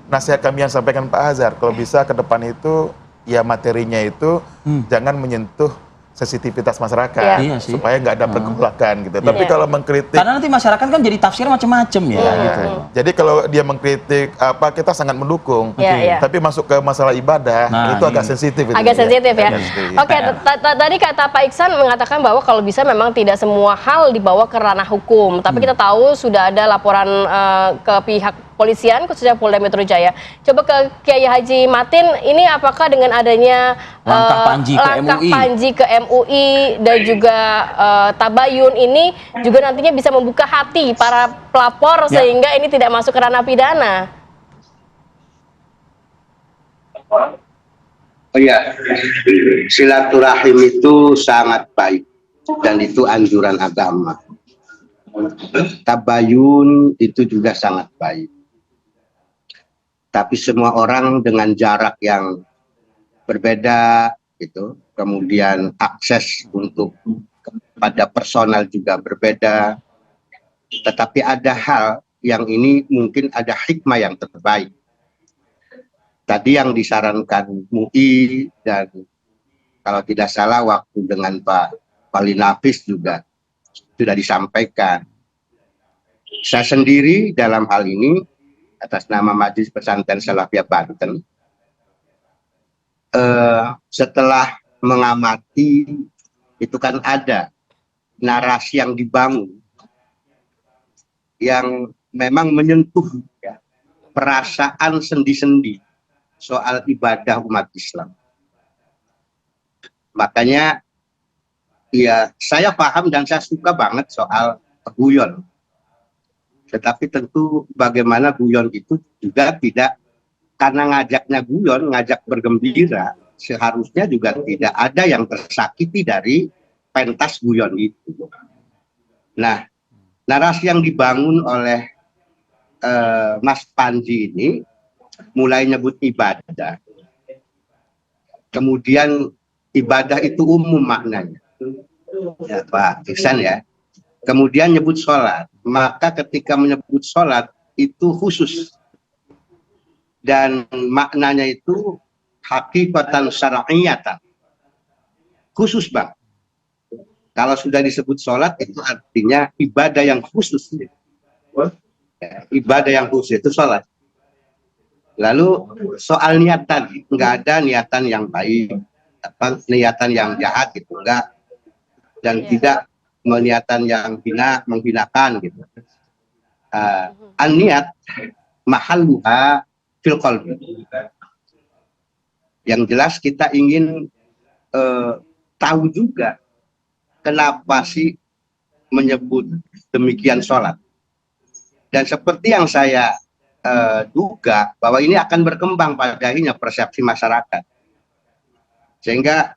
nasihat kami yang sampaikan Pak Azhar, kalau bisa ke depan itu ya materinya itu jangan menyentuh sensitivitas masyarakat, Iya. Iya sih. supaya nggak ada pergolakan gitu. Tapi Iya. kalau mengkritik Karena nanti masyarakat kan jadi tafsir macam-macam ya ya, gitu. jadi kalau dia mengkritik apa kita sangat mendukung. Iya, iya. Tapi masuk ke masalah ibadah Nah, itu agak ini. sensitif itu. Agak sensitif ya. Agak sensitif. Oke, tadi kata Pak Iksan mengatakan bahwa kalau bisa memang tidak semua hal dibawa ke ranah hukum. Tapi kita tahu sudah ada laporan ke pihak polisian khususnya Polda Metro Jaya. Coba ke Kiai Haji Matin, ini apakah dengan adanya Langkah Panji ke MUI. Panji ke MUI dan juga tabayun ini juga nantinya bisa membuka hati para pelapor Ya. sehingga ini tidak masuk ke ranah pidana. Oh iya, silaturahim itu sangat baik dan itu anjuran agama. Tabayun itu juga sangat baik. Tapi semua orang dengan jarak yang berbeda gitu, kemudian akses untuk pada personal juga berbeda. Tetapi ada hal yang ini mungkin ada hikmah yang terbaik. Tadi yang disarankan MUI dan kalau tidak salah waktu dengan Pak Wali Nafis juga sudah disampaikan. Saya sendiri dalam hal ini atas nama Majelis Pesantren Salafiyah Banten, setelah mengamati itu kan ada narasi yang dibangun yang memang menyentuh ya, perasaan sendi-sendi soal ibadah umat Islam. Makanya ya saya paham dan saya suka banget soal guyon. Tetapi tentu bagaimana guyon itu juga tidak, karena ngajaknya guyon, ngajak bergembira, seharusnya juga tidak ada yang tersakiti dari pentas guyon itu. Nah, narasi yang dibangun oleh Mas Panji ini mulai nyebut ibadah. Kemudian ibadah itu umum maknanya. Ya, Pak Iksan ya. Kemudian nyebut sholat. Maka ketika menyebut sholat itu khusus. Dan maknanya itu hakikatan syar'iyatan. Khusus, Bang. Kalau sudah disebut sholat itu artinya ibadah yang khusus. Ya, ibadah yang khusus itu sholat. Lalu soal niat tadi, nggak ada niatan yang baik, niatan yang jahat gitu, enggak. Dan tidak niatan yang menghinakan gitu. An-niat mahalluha fil qalbi. Yang jelas kita ingin tahu juga kenapa sih menyebut demikian sholat. Dan seperti yang saya duga bahwa ini akan berkembang pada akhirnya persepsi masyarakat. Sehingga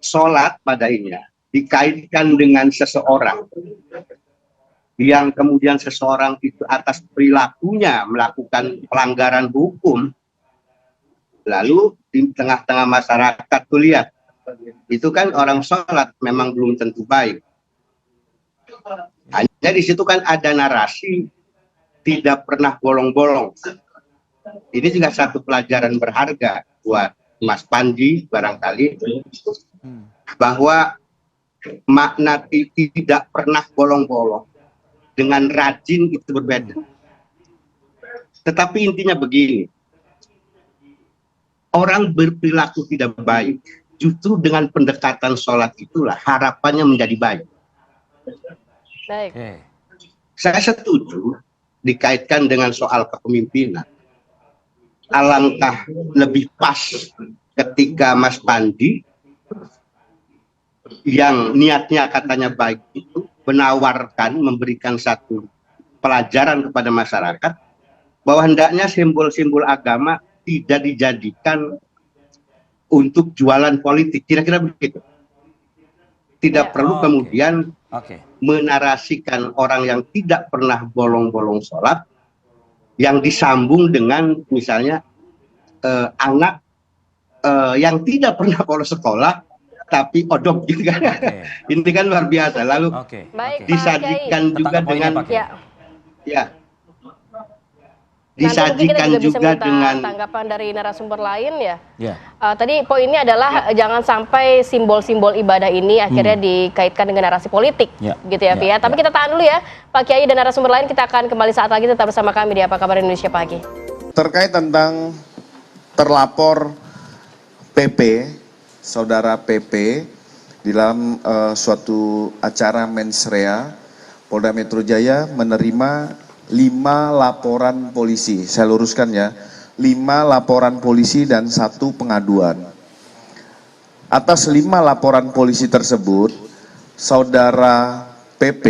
sholat pada akhirnya dikaitkan dengan seseorang yang kemudian seseorang itu atas perilakunya melakukan pelanggaran hukum, lalu di tengah-tengah masyarakat tuh lihat, itu kan orang sholat memang belum tentu baik. Hanya di situ kan ada narasi tidak pernah bolong-bolong. Ini juga satu pelajaran berharga buat Mas Panji barangkali, bahwa makna tidak pernah bolong-bolong dengan rajin itu berbeda. Tetapi intinya begini, orang berperilaku tidak baik justru dengan pendekatan sholat itulah harapannya menjadi baik. Baik. Saya setuju dikaitkan dengan soal kepemimpinan. Alangkah lebih pas ketika Mas Panji yang niatnya katanya baik itu menawarkan, memberikan satu pelajaran kepada masyarakat bahwa hendaknya simbol-simbol agama tidak dijadikan untuk jualan politik, kira-kira begitu. Tidak perlu kemudian menarasikan orang yang tidak pernah bolong-bolong sholat yang disambung dengan misalnya anak yang tidak pernah bolos sekolah tapi odok gitu kan. Ini kan luar biasa. Lalu disajikan juga dengan disajikan juga dengan tanggapan dari narasumber lain ya. Tadi poinnya adalah jangan sampai simbol-simbol ibadah ini akhirnya dikaitkan dengan narasi politik, gitu ya, Pia. Tapi kita tahan dulu ya, Pak Kiai dan narasumber lain. Kita akan kembali saat lagi, tetap bersama kami di Apa Kabar Indonesia Pagi. Terkait tentang terlapor PP, saudara PP, di dalam suatu acara mensrea, Polda Metro Jaya menerima 5 laporan polisi. Saya luruskan ya, 5 laporan polisi dan 1 pengaduan. Atas 5 laporan polisi tersebut, saudara PP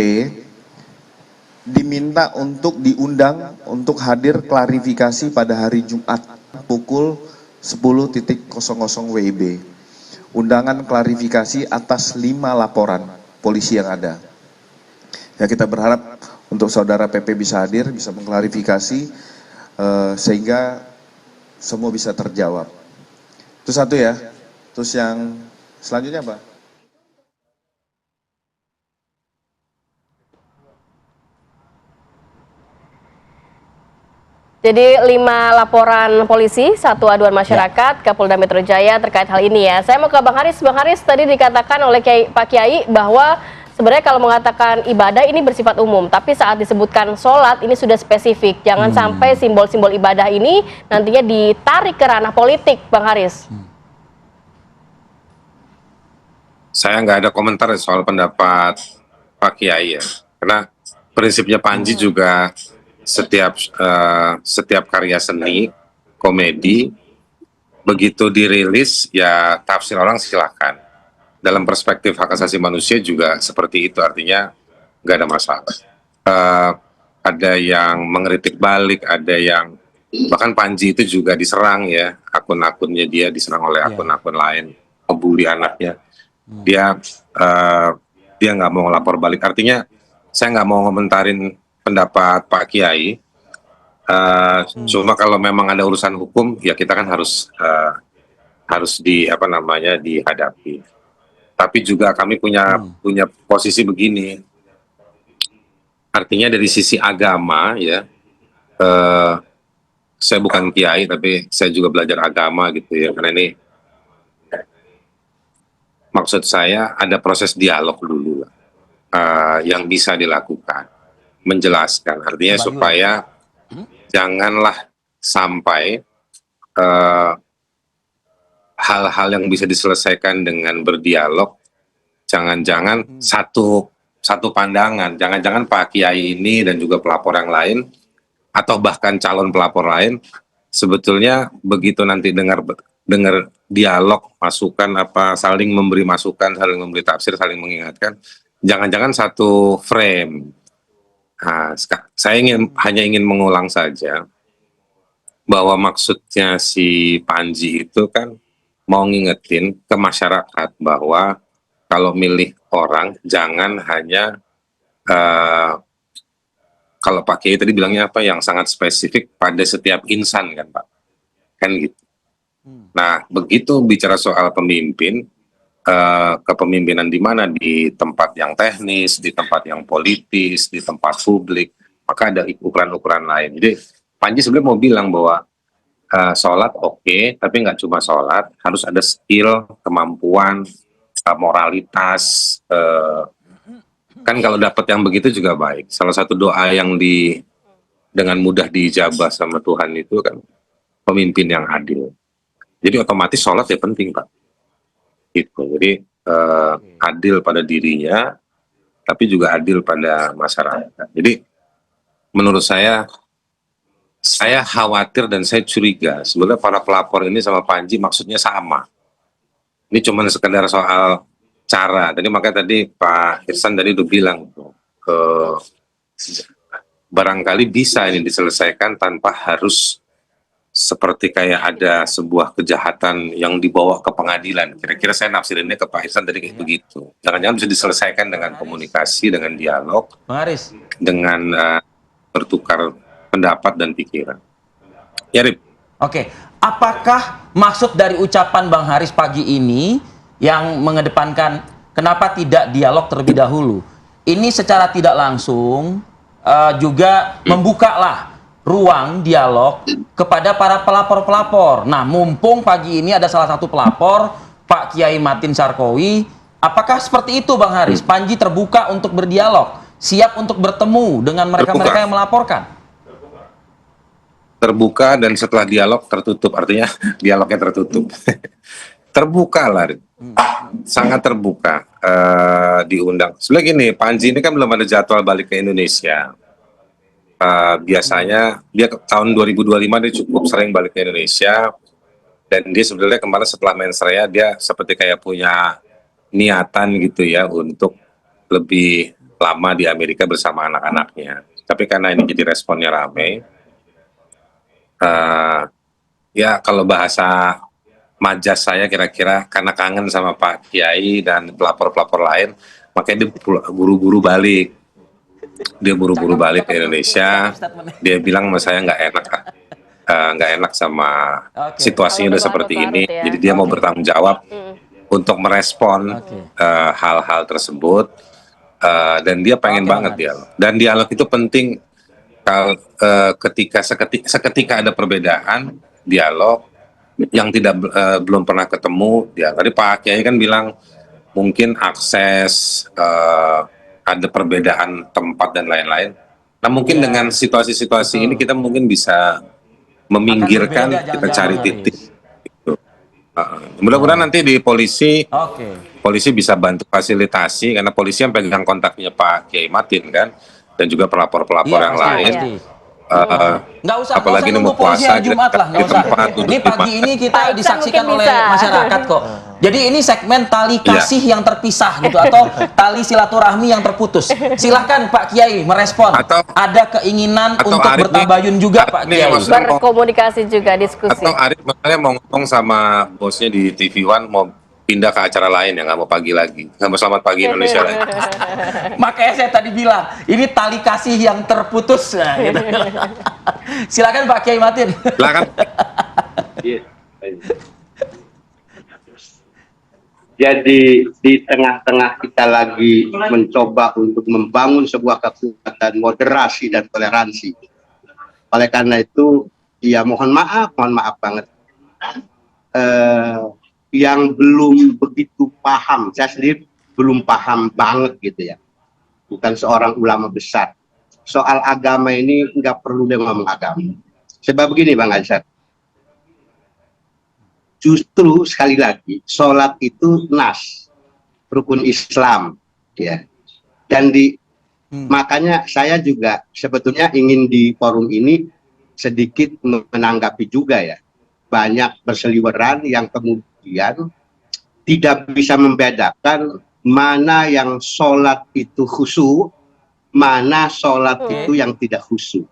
diminta untuk diundang untuk hadir klarifikasi pada hari Jumat pukul 10.00 WIB. Undangan klarifikasi atas 5 laporan polisi yang ada. Ya, kita berharap untuk saudara PP bisa hadir, bisa mengklarifikasi sehingga semua bisa terjawab. Itu satu ya. Terus yang selanjutnya apa? Jadi 5 laporan polisi, 1 aduan masyarakat ke Polda Metro Jaya terkait hal ini ya. Saya mau ke Bang Haris. Bang Haris, tadi dikatakan oleh Pak Kiai bahwa sebenarnya kalau mengatakan ibadah ini bersifat umum, tapi saat disebutkan sholat ini sudah spesifik. Jangan sampai simbol-simbol ibadah ini nantinya ditarik ke ranah politik, Bang Haris. Saya nggak ada komentar soal pendapat Pak Kiai ya, karena prinsipnya Panji juga setiap karya seni, komedi, begitu dirilis ya tafsir orang silakan. dalam perspektif hak asasi manusia juga seperti itu, artinya nggak ada masalah. Ada yang mengkritik balik, ada yang bahkan Panji itu juga diserang ya, akun-akunnya dia diserang oleh akun-akun lain, ngebully anaknya. Dia nggak mau ngelapor balik. Artinya saya nggak mau ngomentarin pendapat Pak Kiai. Cuma kalau memang ada urusan hukum, ya kita kan harus dihadapi. Tapi juga kami punya posisi begini. Artinya dari sisi agama ya, saya bukan kiai tapi saya juga belajar agama gitu ya. Karena ini maksud saya ada proses dialog dulu lah, yang bisa dilakukan, menjelaskan. Artinya supaya janganlah sampai hal-hal yang bisa diselesaikan dengan berdialog, jangan-jangan satu pandangan, jangan-jangan Pak Kiai ini dan juga pelapor yang lain atau bahkan calon pelapor lain sebetulnya begitu nanti dengar dialog, masukan saling memberi masukan, saling memberi tafsir, saling mengingatkan, jangan-jangan satu frame. Nah, saya hanya ingin mengulang saja bahwa maksudnya si Panji itu kan mau ngingetin ke masyarakat bahwa kalau milih orang jangan hanya kalau Pak Kiai tadi bilangnya yang sangat spesifik pada setiap insan kan Pak, kan gitu. Nah begitu bicara soal pemimpin, kepemimpinan di mana, di tempat yang teknis, di tempat yang politis, di tempat publik, maka ada ukuran-ukuran lain. Jadi Panji sebenarnya mau bilang bahwa sholat oke, tapi nggak cuma sholat, harus ada skill, kemampuan, moralitas. Kan kalau dapat yang begitu juga baik. Salah satu doa yang dengan mudah diijabah sama Tuhan itu kan pemimpin yang adil. Jadi otomatis sholat ya penting Pak. Gitu. Jadi adil pada dirinya, tapi juga adil pada masyarakat. Jadi menurut saya khawatir dan saya curiga sebenarnya para pelapor ini sama Panji maksudnya sama. Ini cuma sekedar soal cara. Tadi makanya tadi Pak Irsan tadi udah bilang barangkali bisa ini diselesaikan tanpa harus seperti kayak ada sebuah kejahatan yang dibawa ke pengadilan. Kira-kira saya nafsirinnya ke Pak Irsan tadi kayak begitu. Jangan-jangan bisa diselesaikan dengan komunikasi, dengan dialog, dengan bertukar pendapat dan pikiran. Ya, Rip. Oke, apakah maksud dari ucapan Bang Haris pagi ini yang mengedepankan kenapa tidak dialog terlebih dahulu? Ini secara tidak langsung juga membukalah ruang dialog kepada para pelapor-pelapor. Nah, mumpung pagi ini ada salah satu pelapor, Pak Kiai Matin Sarkowi, apakah seperti itu Bang Haris? Panji terbuka untuk berdialog, siap untuk bertemu dengan mereka-mereka yang melaporkan? Terbuka dan setelah dialog tertutup, artinya dialognya tertutup. Terbuka lah, sangat terbuka, diundang. Sebenarnya gini, Panji ini kan belum ada jadwal balik ke Indonesia. Biasanya dia tahun 2025 dia cukup sering balik ke Indonesia, dan dia sebenarnya kemarin setelah mensreya dia seperti kayak punya niatan gitu ya untuk lebih lama di Amerika bersama anak-anaknya. Tapi karena ini jadi responnya rame, ya kalau bahasa majas saya kira-kira karena kangen sama Pak Kiai dan pelapor-pelapor lain, makanya dia buru-buru balik. Dia buru-buru balik ke Indonesia. Dia bilang sama saya nggak enak sama situasinya udah seperti ini. Ya. Jadi dia mau bertanggung jawab untuk merespon hal-hal tersebut. Dan dia pengen banget dialog. Dan dialog itu penting. Seketika ada perbedaan, dialog yang belum pernah ketemu, ya tadi Pak Kiai kan bilang mungkin akses, ada perbedaan tempat dan lain-lain. Nah mungkin dengan situasi-situasi ini kita mungkin bisa meminggirkan, kita cari titik. Gitu. Mudah-mudahan nanti di polisi bisa bantu fasilitasi, karena polisi yang pegang kontaknya Pak Kiai Matin kan, dan juga pelapor-pelapor yang lain. Nggak usah, apalagi nunggu mau puasa Jumat lah, nggak usah. Ini pagi ini kita disaksikan oleh masyarakat kok. Jadi ini segmen tali kasih yang terpisah gitu atau tali silaturahmi yang terputus. Silahkan Pak Kiai merespon. Atau ada keinginan untuk Arif bertabayun juga Pak Kiai. Berkomunikasi juga, diskusi. Atau Arif makanya mau ngomong sama bosnya di TV One mau pindah ke acara lain ya, nggak mau pagi lagi, nggak mau Selamat Pagi Indonesia lagi. Makanya saya tadi bilang ini tali kasih yang terputus. Nah, gitu. Silakan Pak Kiai Matin. Silakan. Jadi di tengah-tengah kita lagi mencoba untuk membangun sebuah kekuatan moderasi dan toleransi. Oleh karena itu, ya mohon maaf banget. Yang belum begitu paham, saya sendiri belum paham banget gitu ya. Bukan seorang ulama besar. Soal agama ini nggak perlu dia ngomong agama. Sebab begini Bang Azhar. Justru sekali lagi sholat itu rukun Islam ya, dan makanya saya juga sebetulnya ingin di forum ini sedikit menanggapi juga ya, banyak berseliweran yang kemudian tidak bisa membedakan mana yang sholat itu khusyuk, mana sholat itu yang tidak khusyuk.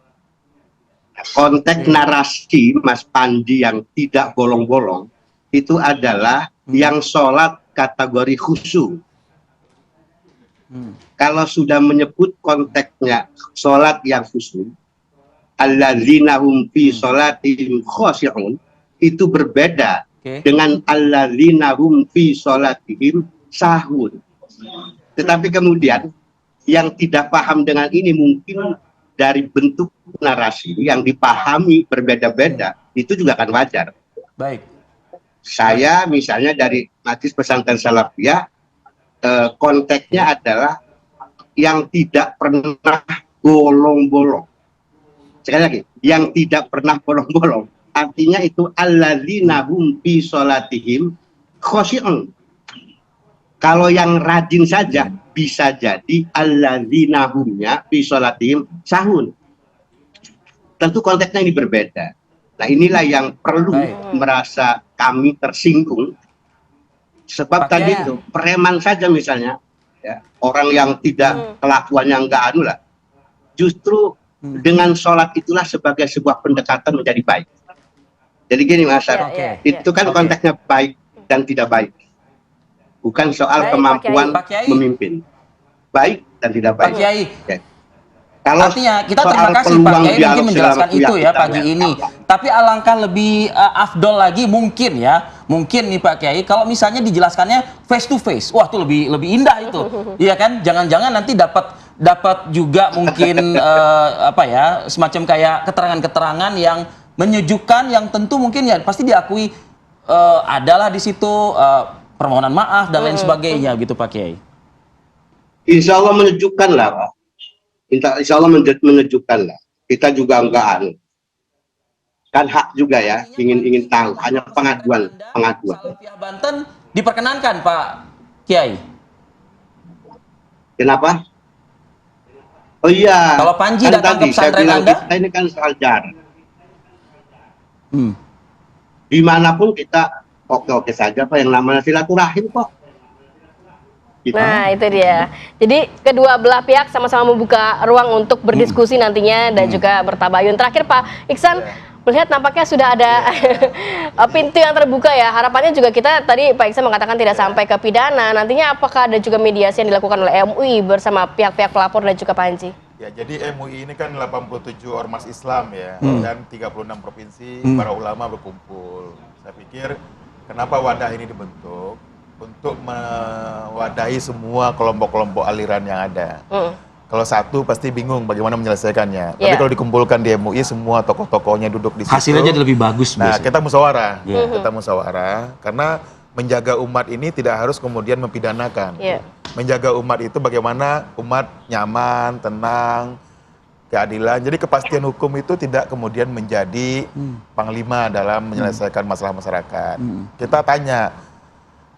Konteks narasi Mas Panji yang tidak bolong-bolong itu adalah yang sholat kategori khusyuk. Kalau sudah menyebut konteksnya sholat yang khusyuk, alladzina hum fi sholatihim khoshi'un, itu berbeda dengan alladzina hum fi sholatihim sahun. Tetapi kemudian yang tidak paham dengan ini mungkin dari bentuk narasi yang dipahami berbeda-beda, itu juga akan wajar. Baik. Saya misalnya dari Majelis Pesantren Salafiyah, konteksnya adalah yang tidak pernah bolong-bolong. Sekali lagi, yang tidak pernah bolong-bolong. Artinya itu alladzina hum fi sholatihim khoshi'un. Kalau yang rajin saja bisa jadi alladzina humnya fi sholatihim sahun. Tentu konteksnya ini berbeda. Nah inilah yang perlu merasa kami tersinggung. Sebab tadi itu preman saja misalnya, ya, orang yang tidak kelakuannya nggak anu lah, justru dengan sholat itulah sebagai sebuah pendekatan menjadi baik. Jadi gini Mas Ar, itu kan konteksnya baik dan tidak baik, bukan soal kemampuan memimpin, baik dan tidak baik. Pak Kiai. Kalau artinya kita terima kasih Pak Kiai mungkin menjelaskan itu ya pagi ini. Tapi alangkah lebih afdol lagi mungkin nih Pak Kiai kalau misalnya dijelaskannya face to face. Wah, itu lebih indah itu. Iya kan? Jangan-jangan nanti dapat juga mungkin semacam kayak keterangan-keterangan yang menyejukkan yang tentu mungkin ya pasti diakui adalah di situ permohonan maaf dan lain sebagainya gitu Pak Kiai. Insya Allah menyejukkan lah Pak. Insya Allah menunjukkan lah. Kita juga enggak kan hak juga ya, ingin tahu, hanya pengaduan. Salafiyah Banten diperkenankan Pak Kiai. Kenapa? Oh iya. Kalau Panji datang ke pesantren Anda, kita ini kan soal jarak. Dimanapun kita oke-oke saja Pak, yang namanya silaturahim kok. Nah itu dia. Jadi kedua belah pihak sama-sama membuka ruang untuk berdiskusi nantinya dan juga bertabayun. Terakhir Pak Iksan, melihat nampaknya sudah ada pintu yang terbuka ya. Harapannya juga kita tadi Pak Iksan mengatakan tidak sampai ke pidana. Nantinya apakah ada juga mediasi yang dilakukan oleh MUI bersama pihak-pihak pelapor dan juga Panji? Ya, jadi MUI ini kan 87 ormas Islam ya, dan 36 provinsi para ulama berkumpul. Saya pikir kenapa wadah ini dibentuk? Untuk mewadahi semua kelompok-kelompok aliran yang ada. Kalau satu pasti bingung bagaimana menyelesaikannya. Tapi kalau dikumpulkan di MUI semua tokoh-tokohnya duduk di situ. Hasilnya jadi lebih bagus. Nah, kita musyawarah. Kita musyawarah karena menjaga umat ini tidak harus kemudian mempidanakan. Menjaga umat itu bagaimana umat nyaman, tenang, keadilan. Jadi kepastian hukum itu tidak kemudian menjadi panglima dalam menyelesaikan masalah masyarakat. Kita tanya,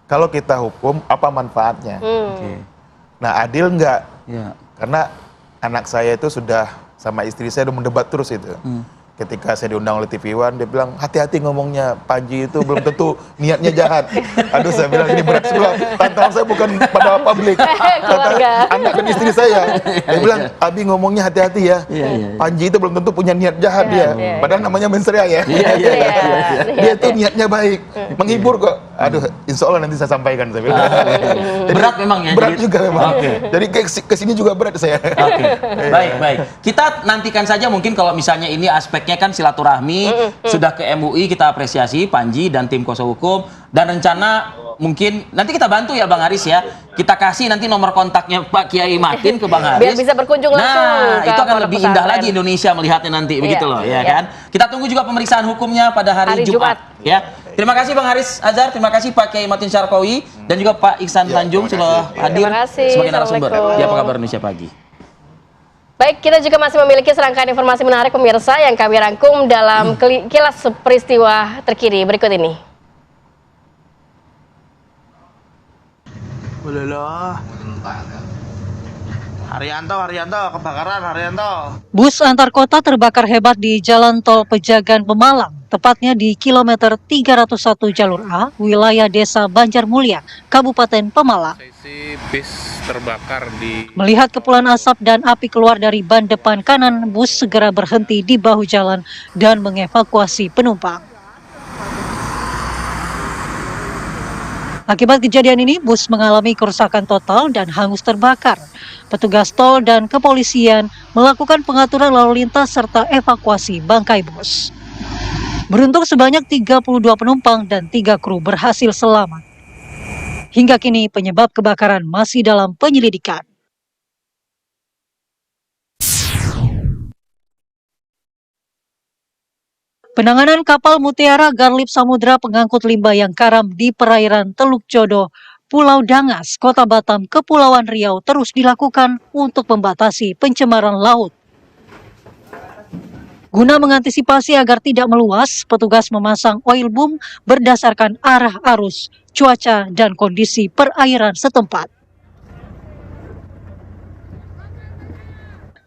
kalau kita hukum, apa manfaatnya? Nah, adil nggak? Karena anak saya itu sudah sama istri saya udah mendebat terus itu. ketika saya diundang oleh TV One, dia bilang, hati-hati ngomongnya, Panji itu belum tentu niatnya jahat. Aduh, saya bilang ini berat sebelah. Tantangan saya bukan pada publik, anak dan istri saya. Dia bilang, Abi ngomongnya hati-hati ya. Panji itu belum tentu punya niat jahat dia. Padahal namanya mensria ya. Dia itu niatnya baik, menghibur kok. Aduh, insya Allah nanti saya sampaikan. Saya bilang. Berat memang ya. Berat juga memang. Jadi kesini juga berat saya. Baik. Kita nantikan saja mungkin kalau misalnya ini aspeknya kan silaturahmi, sudah ke MUI, kita apresiasi Panji dan tim kuasa hukum, dan rencana mungkin nanti kita bantu ya Bang Haris ya, kita kasih nanti nomor kontaknya Pak Kiai Matin ke Bang Haris. Biar bisa berkunjung langsung. Nah, itu akan lebih indah lagi Indonesia melihatnya nanti, begitu loh ya kan. Kita tunggu juga pemeriksaan hukumnya pada hari Jumat. Ya. Terima kasih Bang Haris Azhar, terima kasih Pak Kiai Matin Syarqawi, dan juga Pak Iksan Tanjung sudah hadir sebagai narasumber di Apa Kabar Indonesia Pagi. Baik, kita juga masih memiliki serangkaian informasi menarik pemirsa yang kami rangkum dalam kilas peristiwa terkini berikut ini. Haryanto, kebakaran Haryanto. Bus antar kota terbakar hebat di Jalan Tol Pejagan Pemalang, tepatnya di kilometer 301 jalur A, wilayah Desa Banjarmulia, Kabupaten Pemalang. Bis terbakar di... Melihat kepulan asap dan api keluar dari ban depan kanan, bus segera berhenti di bahu jalan dan mengevakuasi penumpang. Akibat kejadian ini, bus mengalami kerusakan total dan hangus terbakar. Petugas tol dan kepolisian melakukan pengaturan lalu lintas serta evakuasi bangkai bus. Beruntung sebanyak 32 penumpang dan 3 kru berhasil selamat. Hingga kini penyebab kebakaran masih dalam penyelidikan. Penanganan kapal Mutiara Garlip Samudra pengangkut limbah yang karam di perairan Teluk Jodoh, Pulau Dangas, Kota Batam, Kepulauan Riau terus dilakukan untuk membatasi pencemaran laut. Guna mengantisipasi agar tidak meluas, petugas memasang oil boom berdasarkan arah arus, cuaca, dan kondisi perairan setempat.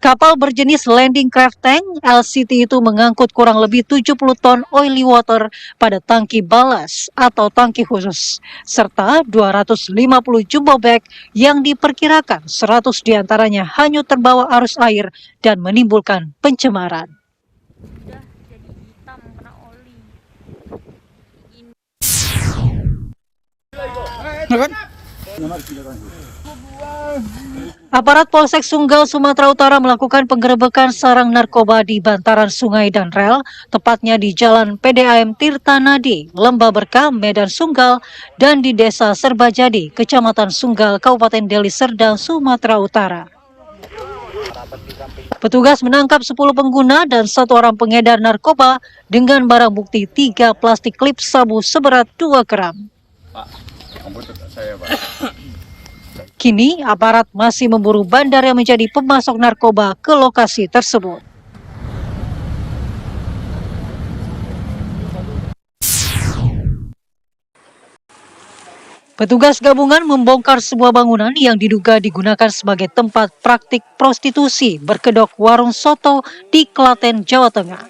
Kapal berjenis landing craft tank LCT itu mengangkut kurang lebih 70 ton oily water pada tangki balas atau tangki khusus, serta 250 jumbo bag yang diperkirakan 100 diantaranya hanyut terbawa arus air dan menimbulkan pencemaran. Aparat Polsek Sunggal, Sumatera Utara melakukan penggerebekan sarang narkoba di bantaran sungai dan rel, tepatnya di Jalan PDAM Tirtanadi, Lembah Berkah, Medan Sunggal, dan di Desa Serbajadi, Kecamatan Sunggal, Kabupaten Deli Serdang, Sumatera Utara. Petugas menangkap 10 pengguna dan 1 orang pengedar narkoba dengan barang bukti 3 plastik klip sabu seberat 2 gram. Kini, aparat masih memburu bandar yang menjadi pemasok narkoba ke lokasi tersebut. Petugas gabungan membongkar sebuah bangunan yang diduga digunakan sebagai tempat praktik prostitusi berkedok warung soto di Klaten, Jawa Tengah.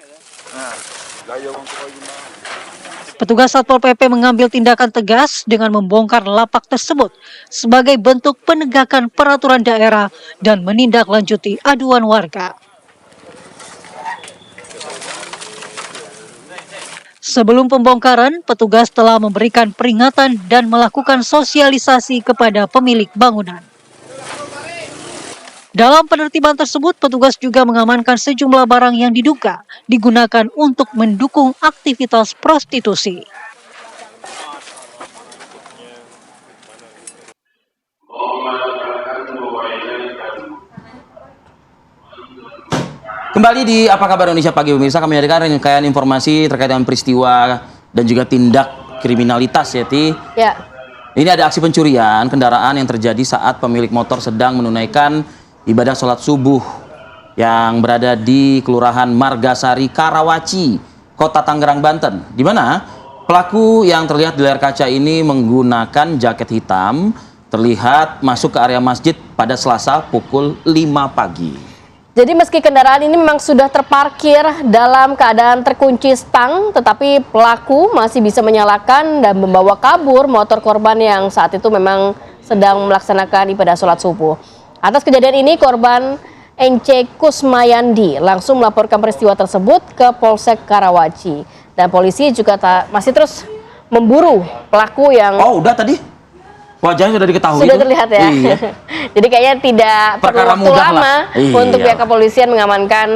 Petugas Satpol PP mengambil tindakan tegas dengan membongkar lapak tersebut sebagai bentuk penegakan peraturan daerah dan menindaklanjuti aduan warga. Sebelum pembongkaran, petugas telah memberikan peringatan dan melakukan sosialisasi kepada pemilik bangunan. Dalam penertiban tersebut, petugas juga mengamankan sejumlah barang yang diduga digunakan untuk mendukung aktivitas prostitusi. Kembali di Apa Kabar Indonesia Pagi pemirsa, kami hadirkan rangkaian informasi terkait dengan peristiwa dan juga tindak kriminalitas ya, Ti. Ya. Ini ada aksi pencurian kendaraan yang terjadi saat pemilik motor sedang menunaikan ibadah sholat subuh yang berada di Kelurahan Margasari, Karawaci, Kota Tangerang, Banten. Di mana pelaku yang terlihat di layar kaca ini menggunakan jaket hitam terlihat masuk ke area masjid pada Selasa pukul 5 pagi. Jadi meski kendaraan ini memang sudah terparkir dalam keadaan terkunci stang, tetapi pelaku masih bisa menyalakan dan membawa kabur motor korban yang saat itu memang sedang melaksanakan ibadah sholat subuh. Atas kejadian ini, korban NC Kusmayandi langsung melaporkan peristiwa tersebut ke Polsek Karawaci. Dan polisi juga masih terus memburu pelaku yang... Oh, udah tadi? Wajahnya sudah diketahui. Sudah itu? terlihat ya. Iya. Jadi kayaknya tidak perlu Perkara waktu mudah lama lah. Iya. untuk pihak kepolisian mengamankan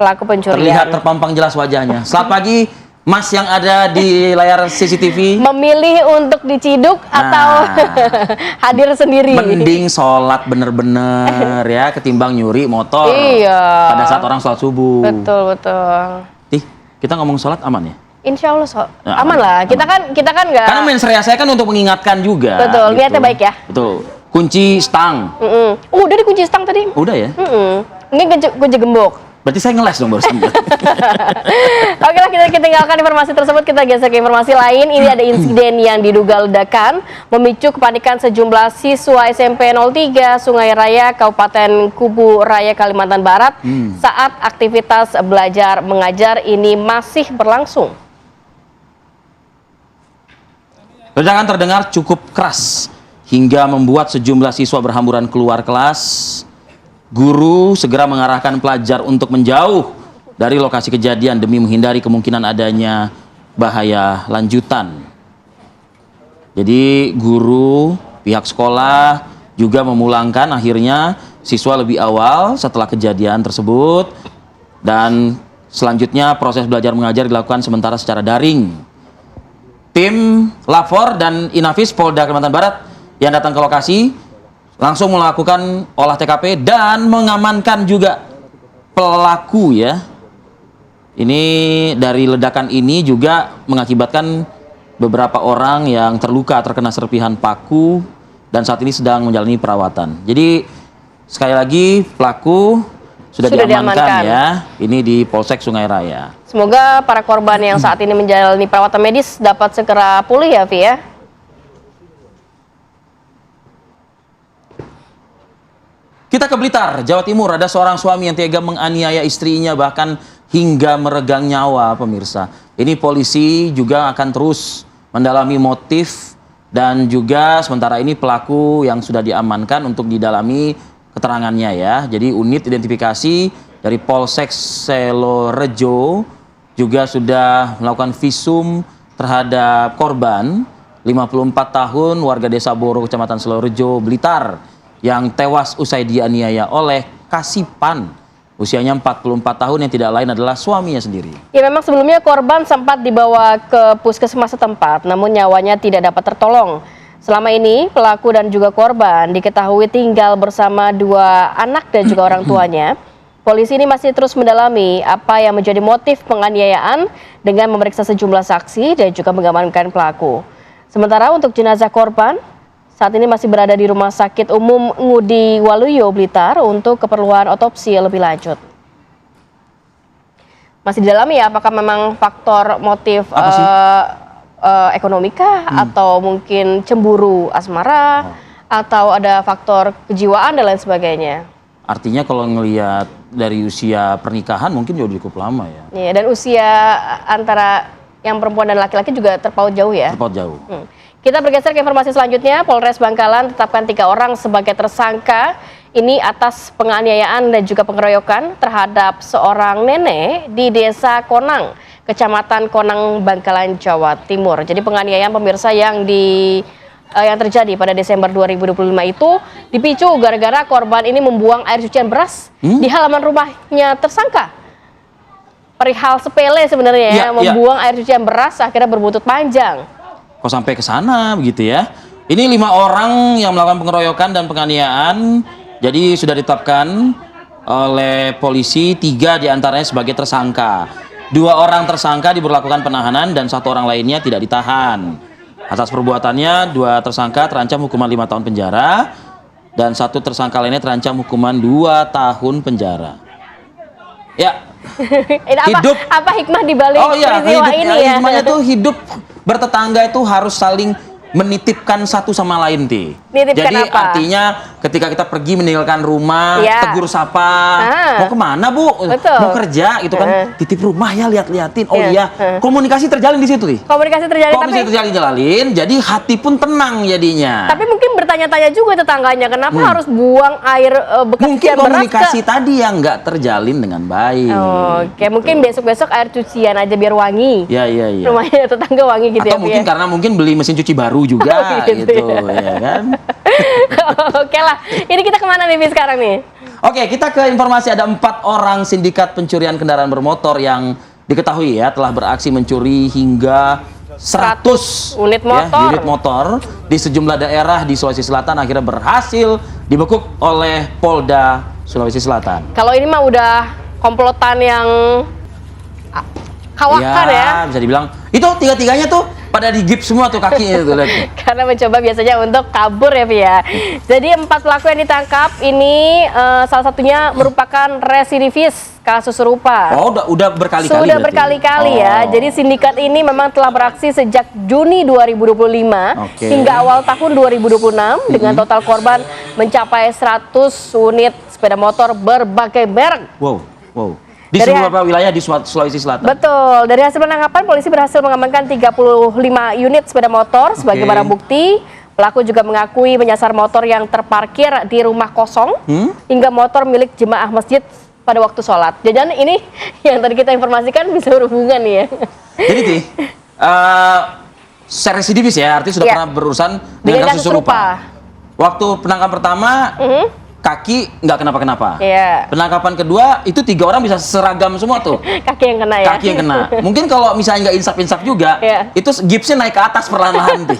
pelaku pencurian. Terlihat terpampang jelas wajahnya. Selamat pagi, Mas yang ada di layar CCTV. Memilih untuk diciduk atau hadir sendiri? Mending sholat bener-bener ya, ketimbang nyuri motor. Iya. Pada saat orang sholat subuh. Betul. Ih, kita ngomong sholat aman ya? Insya Allah Ya, aman lah. Kita kan nggak. Karena mens rea saya kan untuk mengingatkan juga. Betul, gitu. niatnya baik ya. Betul. Kunci stang. Udah dikunci stang tadi. Udah ya? Mungkin kunci gembok. Berarti saya ngeles dong barusan. Oke lah, kita tinggalkan informasi tersebut, kita geser ke informasi lain. Ini ada insiden yang diduga ledakan memicu kepanikan sejumlah siswa SMP 03 Sungai Raya, Kabupaten Kubu Raya, Kalimantan Barat saat aktivitas belajar mengajar ini masih berlangsung. Ledakan terdengar cukup keras hingga membuat sejumlah siswa berhamburan keluar kelas. Guru segera mengarahkan pelajar untuk menjauh dari lokasi kejadian demi menghindari kemungkinan adanya bahaya lanjutan. Jadi guru, pihak sekolah juga memulangkan akhirnya siswa lebih awal setelah kejadian tersebut, dan selanjutnya proses belajar mengajar dilakukan sementara secara daring. Tim Lafor dan Inafis Polda Kalimantan Barat yang datang ke lokasi langsung melakukan olah TKP dan mengamankan juga pelaku ya. Ini dari ledakan ini juga mengakibatkan beberapa orang yang terluka terkena serpihan paku dan saat ini sedang menjalani perawatan. Jadi sekali lagi pelaku sudah diamankan ya. Ini di Polsek Sungai Raya. Semoga para korban yang saat ini menjalani perawatan medis dapat segera pulih ya, Vi ya. Kita ke Blitar, Jawa Timur. Ada seorang suami yang tega menganiaya istrinya bahkan hingga meregang nyawa, pemirsa. Ini polisi juga akan terus mendalami motif dan juga sementara ini pelaku yang sudah diamankan untuk didalami keterangannya ya. Jadi unit identifikasi dari Polsek Selorejo juga sudah melakukan visum terhadap korban 54 tahun warga desa Boro, Kecamatan Selorejo, Blitar yang tewas usai dianiaya oleh Kasipan. Usianya 44 tahun yang tidak lain adalah suaminya sendiri. Ya, memang sebelumnya korban sempat dibawa ke puskesmas setempat, namun nyawanya tidak dapat tertolong. Selama ini pelaku dan juga korban diketahui tinggal bersama dua anak dan juga orang tuanya. Polisi ini masih terus mendalami apa yang menjadi motif penganiayaan dengan memeriksa sejumlah saksi dan juga mengamankan pelaku. Sementara untuk jenazah korban saat ini masih berada di Rumah Sakit Umum Ngudi Waluyo, Blitar untuk keperluan otopsi lebih lanjut. Masih didalami ya apakah memang faktor motif ekonomika atau mungkin cemburu asmara atau ada faktor kejiwaan dan lain sebagainya. Artinya kalau ngelihat dari usia pernikahan mungkin jauh cukup lama ya. Iya, dan usia antara yang perempuan dan laki-laki juga terpaut jauh ya. Terpaut jauh. Kita bergeser ke informasi selanjutnya. Polres Bangkalan tetapkan 3 orang sebagai tersangka. Ini atas penganiayaan dan juga pengeroyokan terhadap seorang nenek di Desa Konang, Kecamatan Konang, Bangkalan, Jawa Timur. Jadi penganiayaan pemirsa yang terjadi pada Desember 2025 itu dipicu gara-gara korban ini membuang air cucian beras di halaman rumahnya tersangka. Perihal sepele sebenarnya ya, membuang air cucian beras akhirnya berbuntut panjang. Kok sampai ke sana begitu ya? Ini 5 orang yang melakukan pengeroyokan dan penganiayaan. Jadi sudah ditetapkan oleh polisi 3 diantaranya sebagai tersangka. 2 orang tersangka diberlakukan penahanan dan 1 orang lainnya tidak ditahan. Atas perbuatannya 2 tersangka terancam hukuman 5 tahun penjara dan 1 tersangka lainnya terancam hukuman 2 tahun penjara. Ya. Hidup apa hikmah dibalik peristiwa ini ya? Hikmahnya tuh hidup bertetangga itu harus saling menitipkan satu sama lain, Ti. Nitipkan Jadi apa? artinya ketika kita pergi meninggalkan rumah, Ya. tegur sapa, mau kemana Bu? Betul. Mau kerja gitu kan? Titip rumah ya, lihat-lihatin. Oh Iya. iya, komunikasi terjalin di situ, Ti. Komunikasi terjalin, Komunikasi terjalin, jadi hati pun tenang jadinya. tapi mungkin bertanya-tanya juga tetangganya, kenapa harus buang air bekas Mungkin cucian beras komunikasi tadi yang nggak terjalin dengan baik. Oke, mungkin besok-besok air cucian aja biar wangi. Iya, iya, iya. Rumahnya tetangga wangi gitu. Atau ya, mungkin Pi, ya? karena mungkin beli mesin cuci baru juga Gitu gitu, ya. ya kan? Oke lah, ini kita kemana nih Pi, sekarang nih? Oke, kita ke informasi ada 4 orang sindikat pencurian kendaraan bermotor yang diketahui ya telah beraksi mencuri hingga 100 unit ya, motor. unit motor di sejumlah daerah di Sulawesi Selatan akhirnya berhasil dibekuk oleh Polda Sulawesi Selatan. Kalau ini mah udah komplotan yang kawakan ya. Bisa dibilang itu tiga-tiganya tuh pada digips semua tuh kakinya tuh. lihat. Karena mencoba biasanya untuk kabur ya, Pi ya. Jadi 4 pelaku yang ditangkap ini salah satunya merupakan residivis kasus serupa. Oh, udah berkali-kali. Sudah berarti? berkali-kali ya. Jadi sindikat ini memang telah beraksi sejak Juni 2025 Oke. hingga awal tahun 2026 dengan total korban mencapai 100 unit sepeda motor berbagai merek. Wow, wow. Di Dari- beberapa wilayah di Sulawesi Selatan. Betul. Dari hasil penangkapan, polisi berhasil mengamankan 35 unit sepeda motor sebagai barang bukti. Pelaku juga mengakui menyasar motor yang terparkir di rumah kosong hingga motor milik jemaah masjid pada waktu sholat. Jadi ini yang tadi kita informasikan bisa berhubungan nih ya. Jadi Ti, residivis ya, artinya sudah Iya. pernah berurusan Dengan dengan kasus kasus serupa. serupa. Waktu penangkapan pertama, kaki nggak kenapa-kenapa. Iya. Penangkapan kedua, itu 3 orang bisa seragam semua tuh. Kaki yang kena ya. Kaki yang kena. Mungkin kalau misalnya nggak insaf-insaf juga, Iya. itu gipsnya naik ke atas perlahan-lahan. Ti.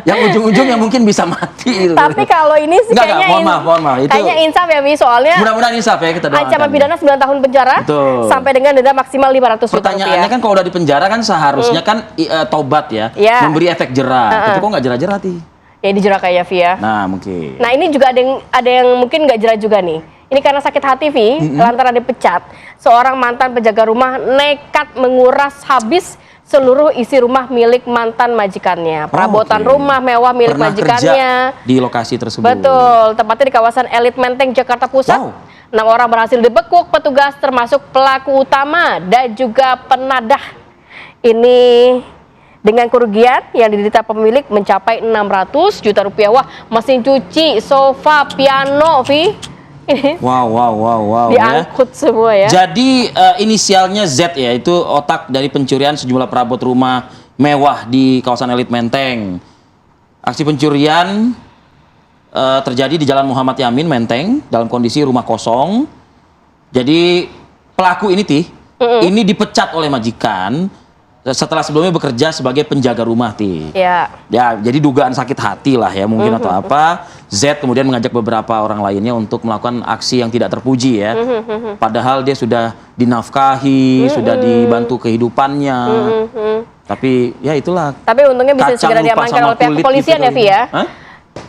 Yang ujung-ujungnya mungkin bisa mati. Gitu. Tapi kalau ini sih Nggak, kayaknya mohon maaf. Itu kayaknya insaf ya, Wi, soalnya mudah-mudahan insaf ya kita doakan. ancaman pidana 9 tahun penjara Betul. sampai dengan denda maksimal 500 juta Pertanyaannya rupiah. kan kalau udah di penjara kan seharusnya kan tobat ya, Iya. memberi efek jerah. Tapi kok nggak jerah-jerah, Ti? Ya dijerak kayak Vi ya. Nah, mungkin. Nah ini juga ada yang mungkin nggak jelas juga nih. Ini karena sakit hati Vi, lantaran dipecat. Seorang mantan penjaga rumah nekat menguras habis seluruh isi rumah milik mantan majikannya. Perabotan oke. rumah mewah milik Pernah majikannya. kerja di lokasi tersebut. Betul, tepatnya di kawasan Elit Menteng, Jakarta Pusat. Wow. 6 orang berhasil dibekuk petugas termasuk pelaku utama dan juga penadah. Ini dengan kerugian yang diderita pemilik mencapai 600 juta rupiah. Wah, mesin cuci, sofa, piano, Vi. Ini Wow. diangkut semua ya. Jadi inisialnya Z ya, itu otak dari pencurian sejumlah perabot rumah mewah di kawasan Elit Menteng. Aksi pencurian terjadi di Jalan Muhammad Yamin, Menteng, dalam kondisi rumah kosong. Jadi pelaku ini ini dipecat oleh majikan setelah sebelumnya bekerja sebagai penjaga rumah, Ya. Ya, jadi dugaan sakit hati lah ya mungkin atau apa. Z kemudian mengajak beberapa orang lainnya untuk melakukan aksi yang tidak terpuji ya. Padahal dia sudah dinafkahi, sudah dibantu kehidupannya. Tapi ya itulah. Tapi untungnya bisa Kacang segera lupa diamankan sama oleh pihak kulit kepolisian gitu ya, Vi kali. ya. Hah?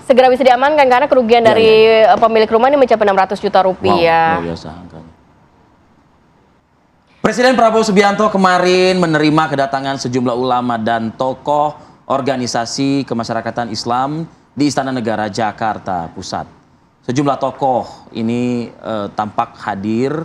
Segera bisa diamankan karena kerugian dari pemilik rumah ini mencapai 600 juta rupiah. Wow, luar biasa angkanya. Presiden Prabowo Subianto kemarin menerima kedatangan sejumlah ulama dan tokoh organisasi kemasyarakatan Islam di Istana Negara Jakarta Pusat. Sejumlah tokoh ini tampak hadir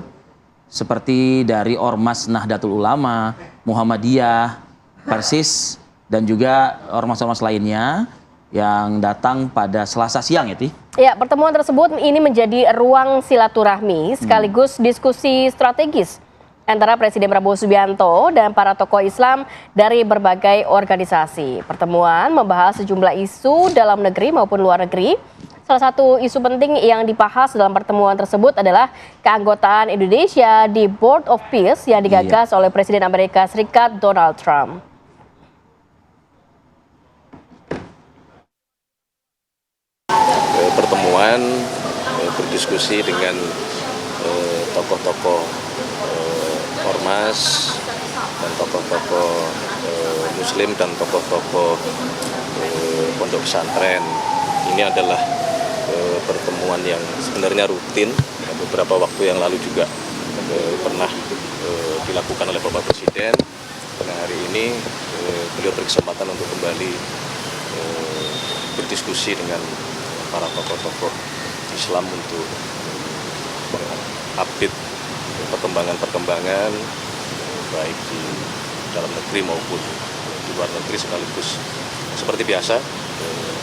seperti dari Ormas Nahdlatul Ulama, Muhammadiyah, Persis, dan juga ormas-ormas lainnya yang datang pada Selasa siang ya, Ti? Ya, pertemuan tersebut ini menjadi ruang silaturahmi sekaligus diskusi strategis antara Presiden Prabowo Subianto dan para tokoh Islam dari berbagai organisasi. Pertemuan membahas sejumlah isu dalam negeri maupun luar negeri. Salah satu isu penting yang dibahas dalam pertemuan tersebut adalah keanggotaan Indonesia di Board of Peace yang digagas oleh Presiden Amerika Serikat Donald Trump. Pertemuan berdiskusi dengan tokoh-tokoh ormas dan tokoh-tokoh muslim dan tokoh-tokoh pondok pesantren. Ini adalah pertemuan yang sebenarnya rutin. Beberapa waktu yang lalu juga pernah dilakukan oleh Bapak Presiden. Pada hari ini beliau berkesempatan untuk kembali berdiskusi dengan para tokoh-tokoh Islam untuk update perkembangan-perkembangan baik di dalam negeri maupun di luar negeri, sekaligus seperti biasa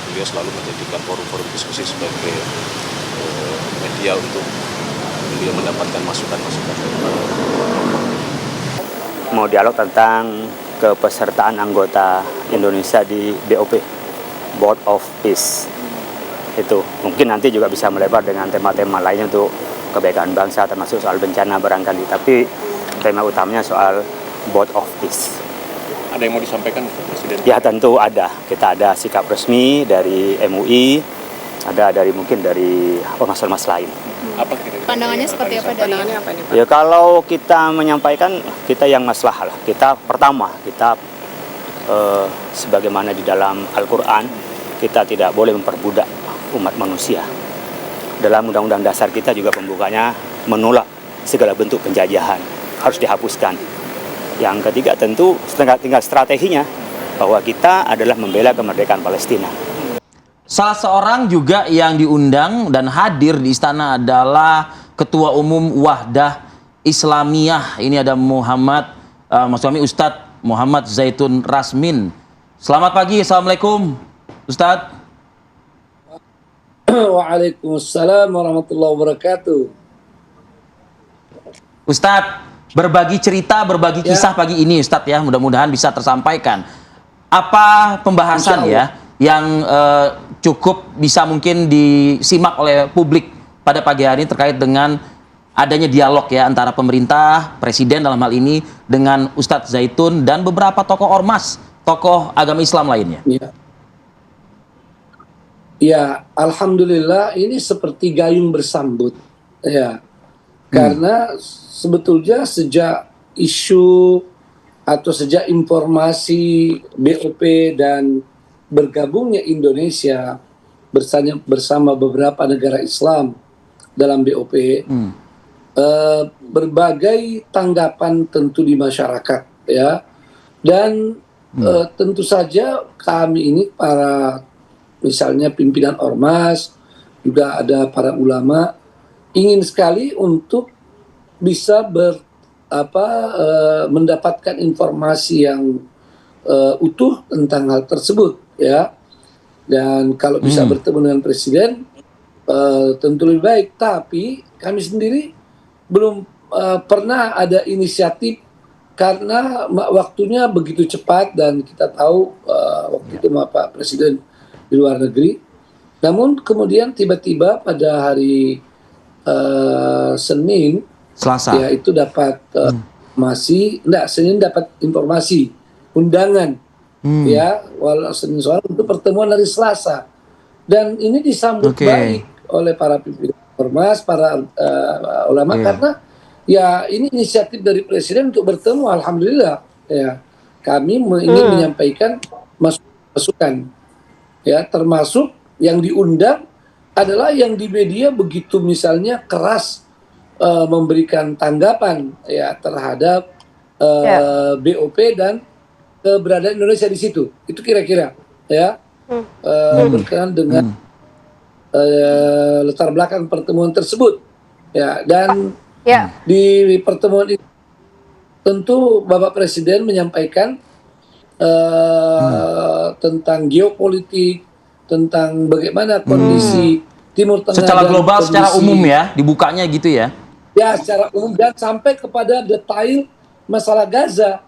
beliau selalu menjadikan forum-forum diskusi sebagai media untuk beliau mendapatkan masukan-masukan. Mau dialog tentang kepesertaan anggota Indonesia di BOP, Board of Peace. Itu mungkin nanti juga bisa melebar dengan tema-tema lainnya untuk kebaikan bangsa, termasuk soal bencana barangkali. Tapi tema utamanya soal Board of Peace. Ada yang mau disampaikan Presiden? Ya tentu ada. Kita ada sikap resmi dari MUI, ada mungkin dari ormas-ormas lain. Apa kira-kira? Pandangannya seperti apa dari Ya kalau kita menyampaikan, kita yang masalah lah. Kita pertama, kita sebagaimana di dalam Al-Quran, kita tidak boleh memperbudak umat manusia. Dalam Undang-Undang Dasar kita juga pembukanya menolak segala bentuk penjajahan, harus dihapuskan. Yang ketiga tentu tinggal strateginya, bahwa kita adalah membela kemerdekaan Palestina. Salah seorang juga yang diundang dan hadir di istana adalah Ketua Umum Wahdah Islamiyah. Ini ada Ustadz Muhammad Zaitun Rasmin. Selamat pagi, Assalamualaikum Ustadz. Waalaikumsalam warahmatullahi wabarakatuh. Ustadz, berbagi cerita, berbagi kisah pagi ini Ustadz ya, mudah-mudahan bisa tersampaikan. Apa pembahasan ya yang cukup bisa mungkin disimak oleh publik pada pagi hari ini terkait dengan adanya dialog ya antara pemerintah, presiden dalam hal ini dengan Ustadz Zaitun dan beberapa tokoh ormas, tokoh agama Islam lainnya. Ya, alhamdulillah ini seperti gayung bersambut ya. Karena sebetulnya sejak isu atau sejak informasi BOP dan bergabungnya Indonesia bersama beberapa negara Islam dalam BOP, berbagai tanggapan tentu di masyarakat ya, dan tentu saja kami ini para misalnya pimpinan ormas, juga ada para ulama, ingin sekali untuk bisa mendapatkan informasi yang utuh tentang hal tersebut ya. Dan kalau bisa bertemu dengan presiden tentu lebih baik, tapi kami sendiri belum pernah ada inisiatif karena waktunya begitu cepat dan kita tahu waktu itu Pak Presiden di luar negeri. Namun kemudian tiba-tiba pada hari Senin, Selasa, ya itu dapat Senin dapat informasi undangan ya, walau Senin sore untuk pertemuan hari Selasa, dan ini disambut baik oleh para pimpinan ormas, para ulama karena ya ini inisiatif dari presiden untuk bertemu. Alhamdulillah ya, kami ingin menyampaikan masukan ya, termasuk yang diundang adalah yang di media begitu misalnya keras memberikan tanggapan ya terhadap BOP dan keberadaan Indonesia di situ. Itu kira-kira ya berkenaan dengan latar belakang pertemuan tersebut ya. Dan di pertemuan itu tentu Bapak Presiden menyampaikan tentang geopolitik, tentang bagaimana kondisi Timur Tengah secara global, kondisi, secara umum ya, dibukanya gitu ya. Ya, secara umum dan sampai kepada detail masalah Gaza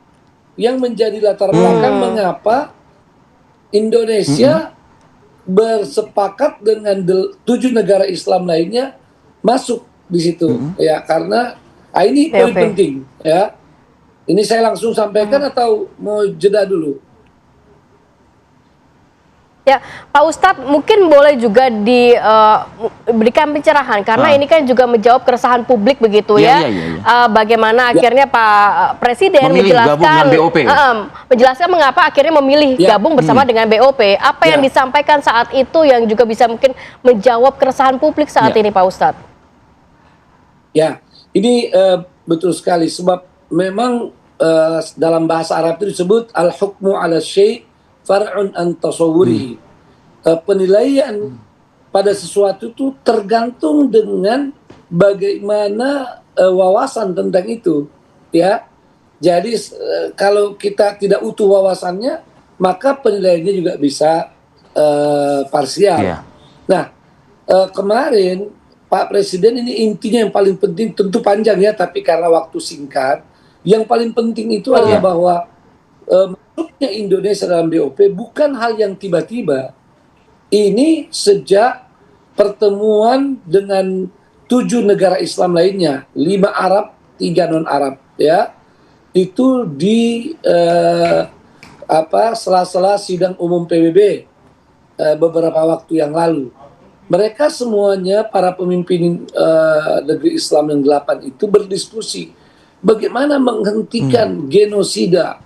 yang menjadi latar belakang mengapa Indonesia bersepakat dengan 7 negara Islam lainnya masuk di situ ya, karena ini poin penting ya. Ini saya langsung sampaikan atau mau jeda dulu? Ya, Pak Ustadz, mungkin boleh juga diberikan pencerahan karena ini kan juga menjawab keresahan publik begitu ya. Bagaimana akhirnya Pak Presiden menjelaskan mengapa akhirnya memilih gabung bersama dengan BOP. Apa yang disampaikan saat itu yang juga bisa mungkin menjawab keresahan publik saat ini, Pak Ustadz? Ya, ini betul sekali, sebab memang dalam bahasa Arab itu disebut al-hukmu ala syai' far'un an tasawwurihi. Penilaian pada sesuatu itu tergantung dengan bagaimana wawasan tentang itu, ya. Jadi kalau kita tidak utuh wawasannya, maka penilaiannya juga bisa parsial. Iya. Nah, kemarin Pak Presiden ini intinya yang paling penting, tentu panjang ya, tapi karena waktu singkat, yang paling penting itu adalah bahwa masuknya Indonesia dalam BOP bukan hal yang tiba-tiba. Ini sejak pertemuan dengan 7 negara Islam lainnya, 5 Arab, 3 non-Arab, ya. Itu di sela-sela sidang umum PBB beberapa waktu yang lalu. Mereka semuanya, para pemimpin negeri Islam yang 8 itu berdiskusi bagaimana menghentikan genosida,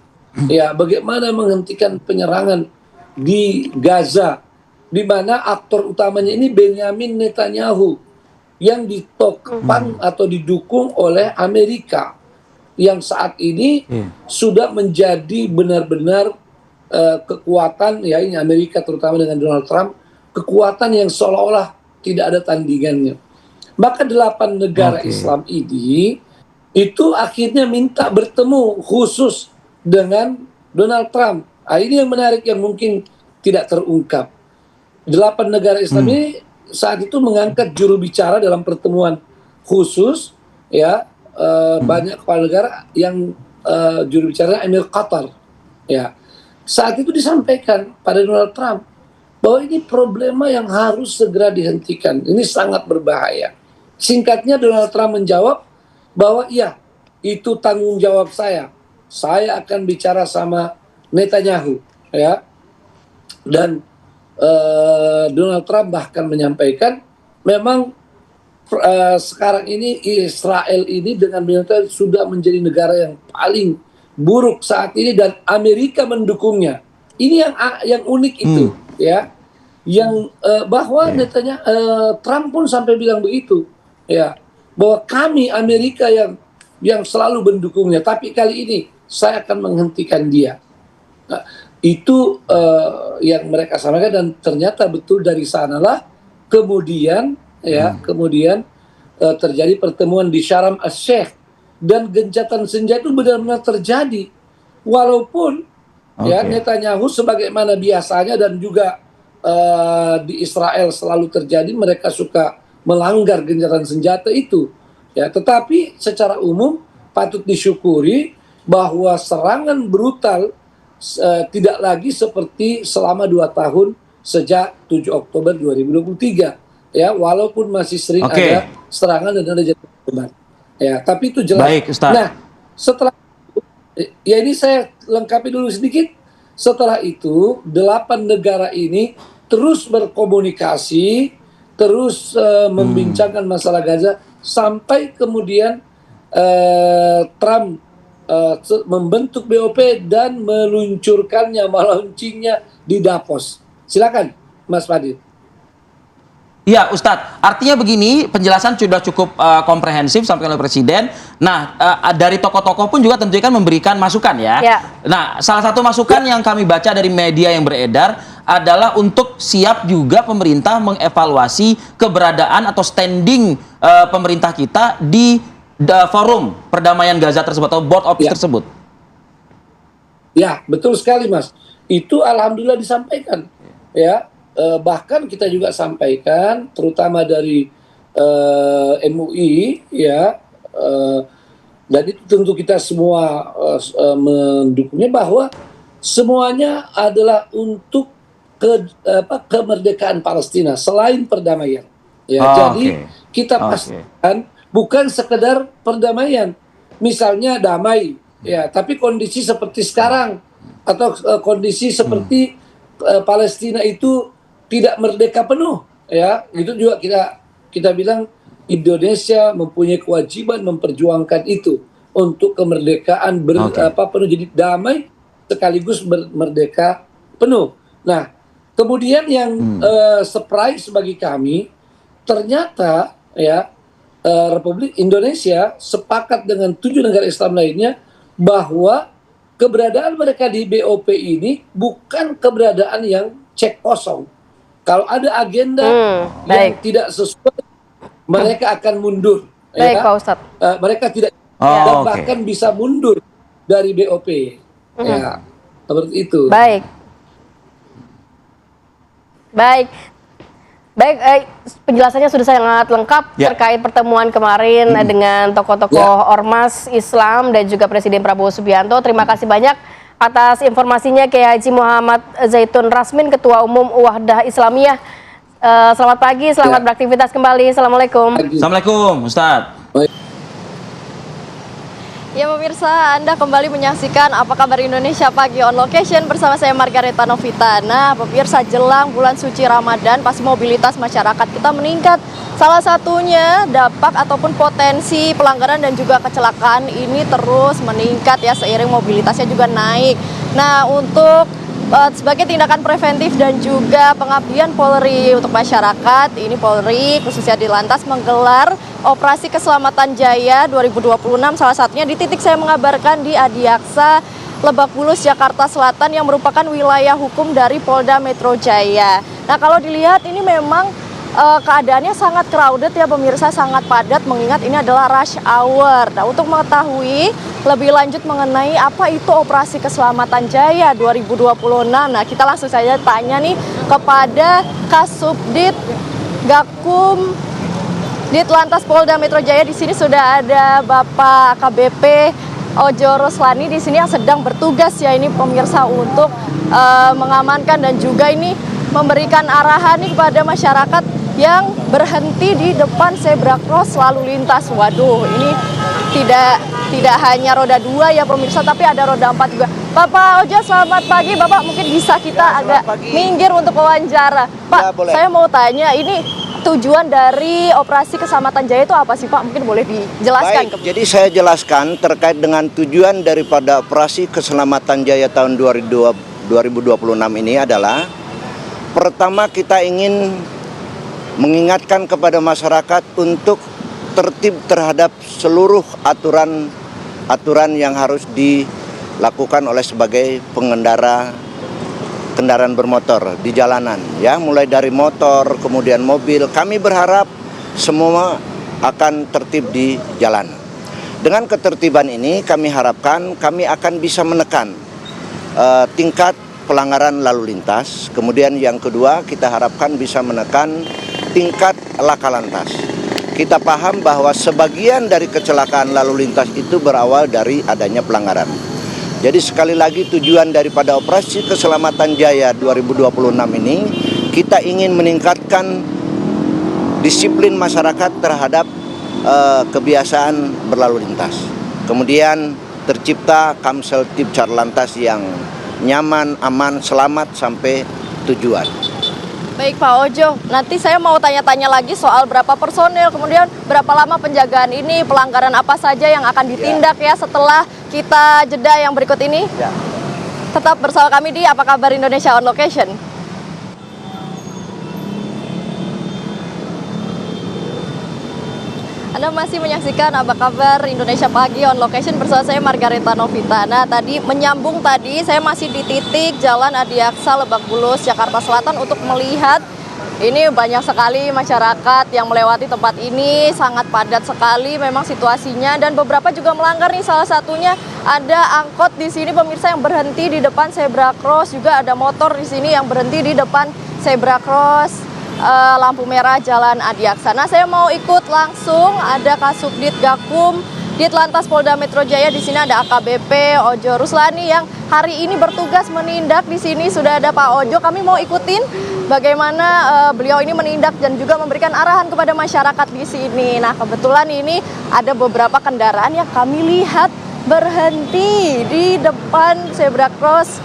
ya, bagaimana menghentikan penyerangan di Gaza, di mana aktor utamanya ini Benyamin Netanyahu yang ditopang atau didukung oleh Amerika, yang saat ini sudah menjadi benar-benar kekuatan, ya, ini Amerika terutama dengan Donald Trump, kekuatan yang seolah-olah tidak ada tandingannya. Maka 8 negara Islam ini itu akhirnya minta bertemu khusus dengan Donald Trump. Nah, ini yang menarik, yang mungkin tidak terungkap. 8 negara Islam ini saat itu mengangkat juru bicara dalam pertemuan khusus, ya, banyak kepala negara yang juru bicara Emir Qatar, ya. Saat itu disampaikan pada Donald Trump bahwa ini problema yang harus segera dihentikan. Ini sangat berbahaya. Singkatnya Donald Trump menjawab bahwa iya, itu tanggung jawab saya. Saya akan bicara sama Netanyahu, ya. Dan Donald Trump bahkan menyampaikan memang sekarang ini Israel ini dengan militer sudah menjadi negara yang paling buruk saat ini dan Amerika mendukungnya. Ini yang unik itu, ya. Yang bahwa Trump pun sampai bilang begitu, ya, bahwa kami Amerika yang selalu mendukungnya, tapi kali ini saya akan menghentikan dia. Nah, itu yang mereka sampaikan, dan ternyata betul dari sanalah kemudian, ya, kemudian terjadi pertemuan di Sharm el-Sheikh, dan gencatan senjata itu benar-benar terjadi, walaupun ya Netanyahu sebagaimana biasanya dan juga di Israel selalu terjadi, mereka suka melanggar gencatan senjata itu, ya. Tetapi secara umum patut disyukuri bahwa serangan brutal tidak lagi seperti selama 2 tahun sejak 7 Oktober 2023, ya, walaupun masih sering ada serangan dan ada jatuh korban, ya, tapi itu jelas. Baik, Ustaz. Nah, setelah ya, ini saya lengkapi dulu sedikit. Setelah itu 8 negara ini terus berkomunikasi, terus membincangkan masalah Gaza, sampai kemudian Trump membentuk BOP dan meluncurkannya, melaunchingnya di Davos. Silakan, Mas Fadil. Iya, Ustadz. Artinya begini, penjelasan sudah cukup komprehensif sampai oleh Presiden. Nah, dari tokoh-tokoh pun juga tentunya kan memberikan masukan, ya. Nah, salah satu masukan yang kami baca dari media yang beredar adalah untuk siap juga pemerintah mengevaluasi keberadaan atau standing pemerintah kita di forum perdamaian Gaza tersebut atau board of peace tersebut. Ya, betul sekali, Mas. Itu alhamdulillah disampaikan, ya. Bahkan kita juga sampaikan, terutama dari MUI, ya, dan itu tentu kita semua mendukungnya, bahwa semuanya adalah untuk kemerdekaan Palestina selain perdamaian, ya. Jadi kita pastikan bukan sekedar perdamaian, misalnya damai, ya, tapi kondisi seperti sekarang atau kondisi seperti Palestina itu tidak merdeka penuh, ya, itu juga kita bilang Indonesia mempunyai kewajiban memperjuangkan itu untuk kemerdekaan penuh, jadi damai sekaligus merdeka penuh. Nah, kemudian yang surprise bagi kami, ternyata, ya, Republik Indonesia sepakat dengan 7 negara Islam lainnya bahwa keberadaan mereka di BOP ini bukan keberadaan yang cek kosong. Kalau ada agenda yang tidak sesuai, mereka akan mundur. Baik, Pak Ustadz. Mereka tidak dan bahkan bisa mundur dari BOP. Ya, seperti itu. Baik. Penjelasannya sudah sangat lengkap terkait pertemuan kemarin dengan tokoh-tokoh Ormas Islam dan juga Presiden Prabowo Subianto. Terima kasih banyak atas informasinya Kiai Haji Muhammad Zaitun Rasmin, Ketua Umum Wahdah Islamiyah. Selamat pagi, selamat beraktivitas kembali. Assalamualaikum. Assalamualaikum, Ustadz. Ya pemirsa, Anda kembali menyaksikan Apa Kabar Indonesia Pagi on Location bersama saya Margareta Novita. Nah pemirsa, jelang bulan suci Ramadan pasti mobilitas masyarakat kita meningkat. Salah satunya dampak ataupun potensi pelanggaran dan juga kecelakaan ini terus meningkat ya, seiring mobilitasnya juga naik. Nah untuk sebagai tindakan preventif dan juga pengabdian Polri untuk masyarakat, ini Polri khususnya di Lantas menggelar Operasi Keselamatan Jaya 2026, salah satunya di titik saya mengabarkan di Adiaksa, Lebak Bulus, Jakarta Selatan yang merupakan wilayah hukum dari Polda Metro Jaya. Nah kalau dilihat ini memang keadaannya sangat crowded ya pemirsa, sangat padat mengingat ini adalah rush hour. Nah untuk mengetahui lebih lanjut mengenai apa itu Operasi Keselamatan Jaya 2026, nah kita langsung saja tanya nih kepada Kasubdit Gakum Ditlantas Polda Metro Jaya. Di sini sudah ada Bapak KBP Ojo Roslani di sini yang sedang bertugas ya ini pemirsa untuk mengamankan dan juga ini memberikan arahan nih kepada masyarakat yang berhenti di depan zebra cross lalu lintas. Waduh, ini tidak hanya roda 2 ya pemirsa, tapi ada roda 4 juga. Bapak Ojo, selamat pagi. Bapak mungkin bisa kita agak minggir untuk wawancara. Pak, saya mau tanya, ini tujuan dari Operasi Keselamatan Jaya itu apa sih Pak? Mungkin boleh dijelaskan. Baik, jadi saya jelaskan terkait dengan tujuan daripada Operasi Keselamatan Jaya tahun 2026 ini adalah, pertama kita ingin mengingatkan kepada masyarakat untuk tertib terhadap seluruh aturan yang harus dilakukan oleh sebagai pengendara kendaraan bermotor di jalanan ya, mulai dari motor kemudian mobil. Kami berharap semua akan tertib di jalan. Dengan ketertiban ini kami harapkan kami akan bisa menekan tingkat pelanggaran lalu lintas. Kemudian yang kedua, kita harapkan bisa menekan tingkat laka lantas. Kita paham bahwa sebagian dari kecelakaan lalu lintas itu berawal dari adanya pelanggaran. Jadi sekali lagi tujuan daripada Operasi Keselamatan Jaya 2026 ini, kita ingin meningkatkan disiplin masyarakat terhadap kebiasaan berlalu lintas. Kemudian tercipta Kamsel Tip Carlantas yang nyaman, aman, selamat sampai tujuan. Baik Pak Ojo, nanti saya mau tanya-tanya lagi soal berapa personel, kemudian berapa lama penjagaan ini, pelanggaran apa saja yang akan ditindak ya setelah kita jeda yang berikut ini. Tetap bersama kami di Apa Kabar Indonesia on Location. Anda masih menyaksikan Apa Kabar Indonesia Pagi on Location bersama saya Margareta Novita. Nah tadi menyambung tadi saya masih di titik Jalan Adiaksa Lebak Bulus Jakarta Selatan untuk melihat ini banyak sekali masyarakat yang melewati tempat ini, sangat padat sekali memang situasinya dan beberapa juga melanggar nih, salah satunya ada angkot di sini pemirsa yang berhenti di depan zebra cross, juga ada motor di sini yang berhenti di depan zebra cross. Lampu merah Jalan Adiaksa. Nah, saya mau ikut langsung ada Kasubdit Gakum Ditlantas Polda Metro Jaya. Di sini ada AKBP Ojo Roslani yang hari ini bertugas menindak. Di sini sudah ada Pak Ojo. Kami mau ikutin bagaimana beliau ini menindak dan juga memberikan arahan kepada masyarakat di sini. Nah, kebetulan ini ada beberapa kendaraan yang kami lihat berhenti di depan zebra cross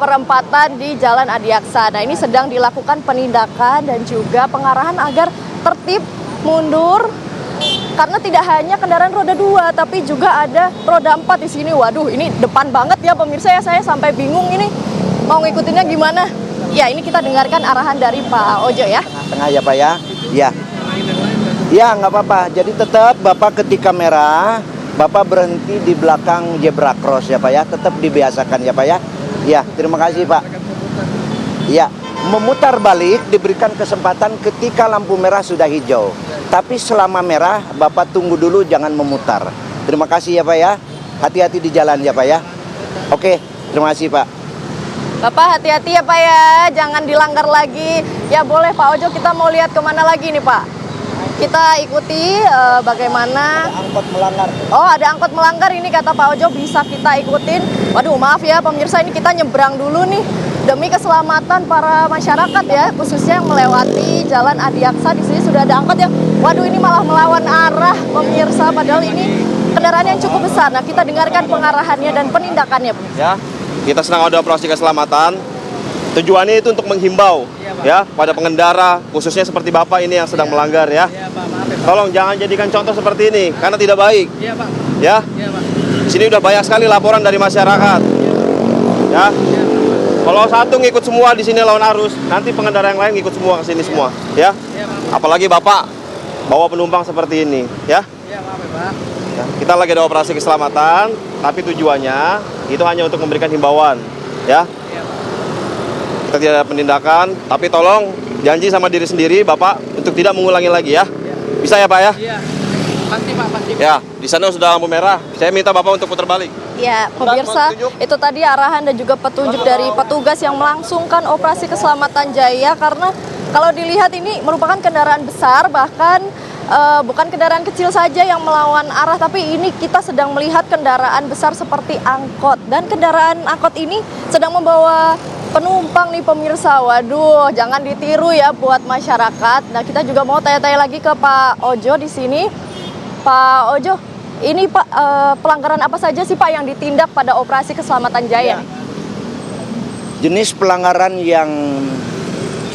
perempatan di Jalan Adiaksa. Nah, ini sedang dilakukan penindakan dan juga pengarahan agar tertib mundur karena tidak hanya kendaraan roda 2 tapi juga ada roda 4 di sini. Waduh, ini depan banget ya pemirsa ya, saya sampai bingung ini mau ngikutinnya gimana. Ya, ini kita dengarkan arahan dari Pak Ojo ya. Tengah ya Pak ya. Ya. Ya, nggak apa-apa. Jadi tetap Bapak ketika merah Bapak berhenti di belakang zebra cross ya Pak ya, tetap dibiasakan ya Pak ya. Ya, terima kasih Pak. Ya, memutar balik diberikan kesempatan ketika lampu merah sudah hijau. Tapi selama merah, Bapak tunggu dulu, jangan memutar. Terima kasih ya Pak ya. Hati-hati di jalan ya Pak ya. Oke, terima kasih Pak. Bapak hati-hati ya Pak ya, jangan dilanggar lagi. Ya boleh Pak Ojo, kita mau lihat kemana lagi nih Pak? Kita ikuti bagaimana. Ada angkot melanggar. Oh, ada angkot melanggar ini kata Pak Ojo, bisa kita ikutin. Waduh, maaf ya pemirsa, ini kita nyebrang dulu nih demi keselamatan para masyarakat ya, khususnya yang melewati Jalan Adiaksa. Di sini sudah ada angkot ya. Waduh, ini malah melawan arah pemirsa, padahal ini kendaraan yang cukup besar. Nah, kita dengarkan pengarahannya dan penindakannya. Ya, kita sedang ada operasi keselamatan. Tujuannya itu untuk menghimbau ya pada pengendara, khususnya seperti Bapak ini yang sedang melanggar ya. Tolong jangan jadikan contoh seperti ini karena tidak baik. Ya. Di sini udah banyak sekali laporan dari masyarakat. Ya. Kalau satu ngikut semua di sini lawan arus, nanti pengendara yang lain ngikut semua ke sini semua, ya. Apalagi Bapak bawa penumpang seperti ini, ya. Ya, kita lagi ada operasi keselamatan, tapi tujuannya itu hanya untuk memberikan himbauan, ya. Kita tidak ada penindakan, tapi tolong janji sama diri sendiri Bapak untuk tidak mengulangi lagi ya. Bisa ya Pak ya? Iya. Pasti Pak, pasti. Ya, di sana sudah lampu merah. Saya minta Bapak untuk putar balik. Ya, pemirsa, itu tadi arahan dan juga petunjuk dari petugas yang melangsungkan operasi keselamatan Jaya, karena kalau dilihat ini merupakan kendaraan besar, bahkan bukan kendaraan kecil saja yang melawan arah, tapi ini kita sedang melihat kendaraan besar seperti angkot, dan kendaraan angkot ini sedang membawa penumpang nih pemirsa. Waduh, jangan ditiru ya buat masyarakat. Nah, kita juga mau tanya-tanya lagi ke Pak Ojo di sini. Pak Ojo, ini Pak pelanggaran apa saja sih Pak yang ditindak pada operasi keselamatan Jaya? Jenis pelanggaran yang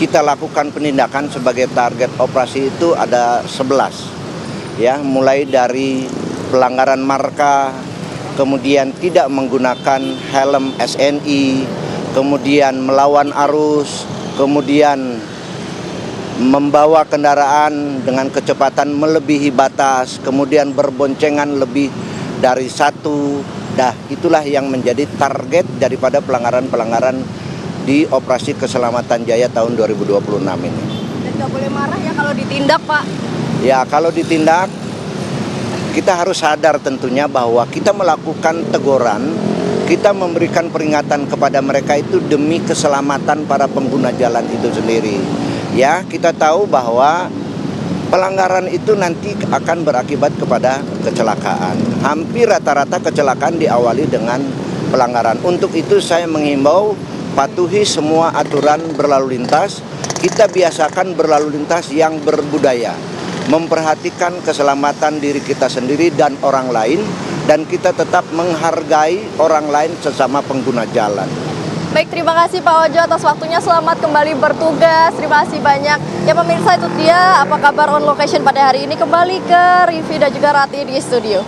kita lakukan penindakan sebagai target operasi itu ada 11. Ya, mulai dari pelanggaran marka, kemudian tidak menggunakan helm SNI, kemudian melawan arus, kemudian membawa kendaraan dengan kecepatan melebihi batas, kemudian berboncengan lebih dari satu. Dah, itulah yang menjadi target daripada pelanggaran-pelanggaran di operasi keselamatan Jaya tahun 2026 ini. Dan nggak boleh marah ya kalau ditindak Pak? Ya, kalau ditindak, kita harus sadar tentunya bahwa kita melakukan teguran, kita memberikan peringatan kepada mereka itu demi keselamatan para pengguna jalan itu sendiri. Ya, kita tahu bahwa pelanggaran itu nanti akan berakibat kepada kecelakaan. Hampir rata-rata kecelakaan diawali dengan pelanggaran. Untuk itu saya menghimbau patuhi semua aturan berlalu lintas. Kita biasakan berlalu lintas yang berbudaya, memperhatikan keselamatan diri kita sendiri dan orang lain, dan kita tetap menghargai orang lain sesama pengguna jalan. Baik, terima kasih Pak Ojo atas waktunya. Selamat kembali bertugas. Terima kasih banyak. Ya pemirsa, itu dia apa kabar on location pada hari ini. Kembali ke Rivi dan juga Rati di studio.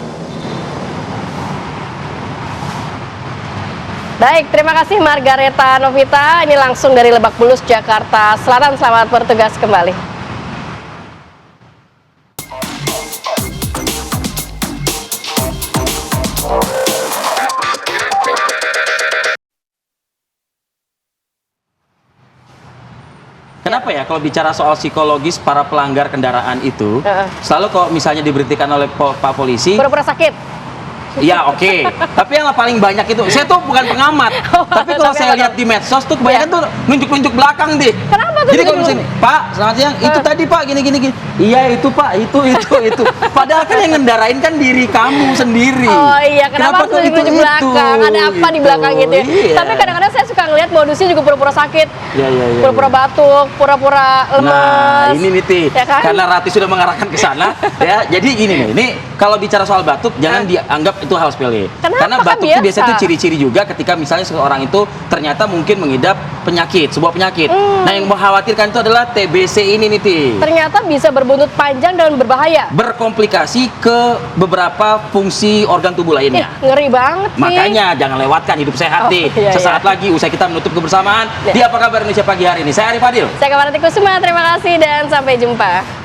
Baik, terima kasih Margareta Novita. Ini langsung dari Lebak Bulus, Jakarta Selatan. Selamat bertugas kembali. Kenapa ya kalau bicara soal psikologis para pelanggar kendaraan itu, selalu kalau misalnya diberhentikan oleh Pak Polisi, pura-pura sakit. Iya, oke. Tapi yang paling banyak itu, saya tuh bukan pengamat, tapi kalau saya lihat di medsos tuh kebanyakan tuh nunjuk-nunjuk belakang deh. Kenapa tuh? Jadi kalau misalnya, Pak, selamat siang, itu tadi Pak, gini. Iya itu Pak, itu. Padahal kan yang ngendarain kan diri kamu sendiri. Oh iya, kenapa harus nunjuk belakang? Ada apa di belakang gitu ya? Iya. Tapi kadang-kadang saya suka ngeliat modusnya juga pura-pura sakit, pura-pura batuk, pura-pura lemes. Nah, ini nih, ya kan? karena Rati sudah mengarahkan ke sana, ya. Jadi gini nih, ini kalau bicara soal batuk, jangan dianggap itu hal sepele. Karena batuk itu biasanya itu ciri-ciri juga ketika misalnya seseorang itu ternyata mungkin mengidap penyakit, sebuah penyakit. Nah, yang mengkhawatirkan itu adalah TBC ini nih, ternyata bisa berbuntut panjang dan berbahaya. Berkomplikasi ke beberapa fungsi organ tubuh lainnya. Ngeri banget sih. Makanya jangan lewatkan hidup sehat nih. Sesaat lagi usai kita menutup kebersamaan di Apa Kabar Indonesia Pagi hari ini. Saya Arif Fadil. Saya Kamarati Kusuma, terima kasih dan sampai jumpa.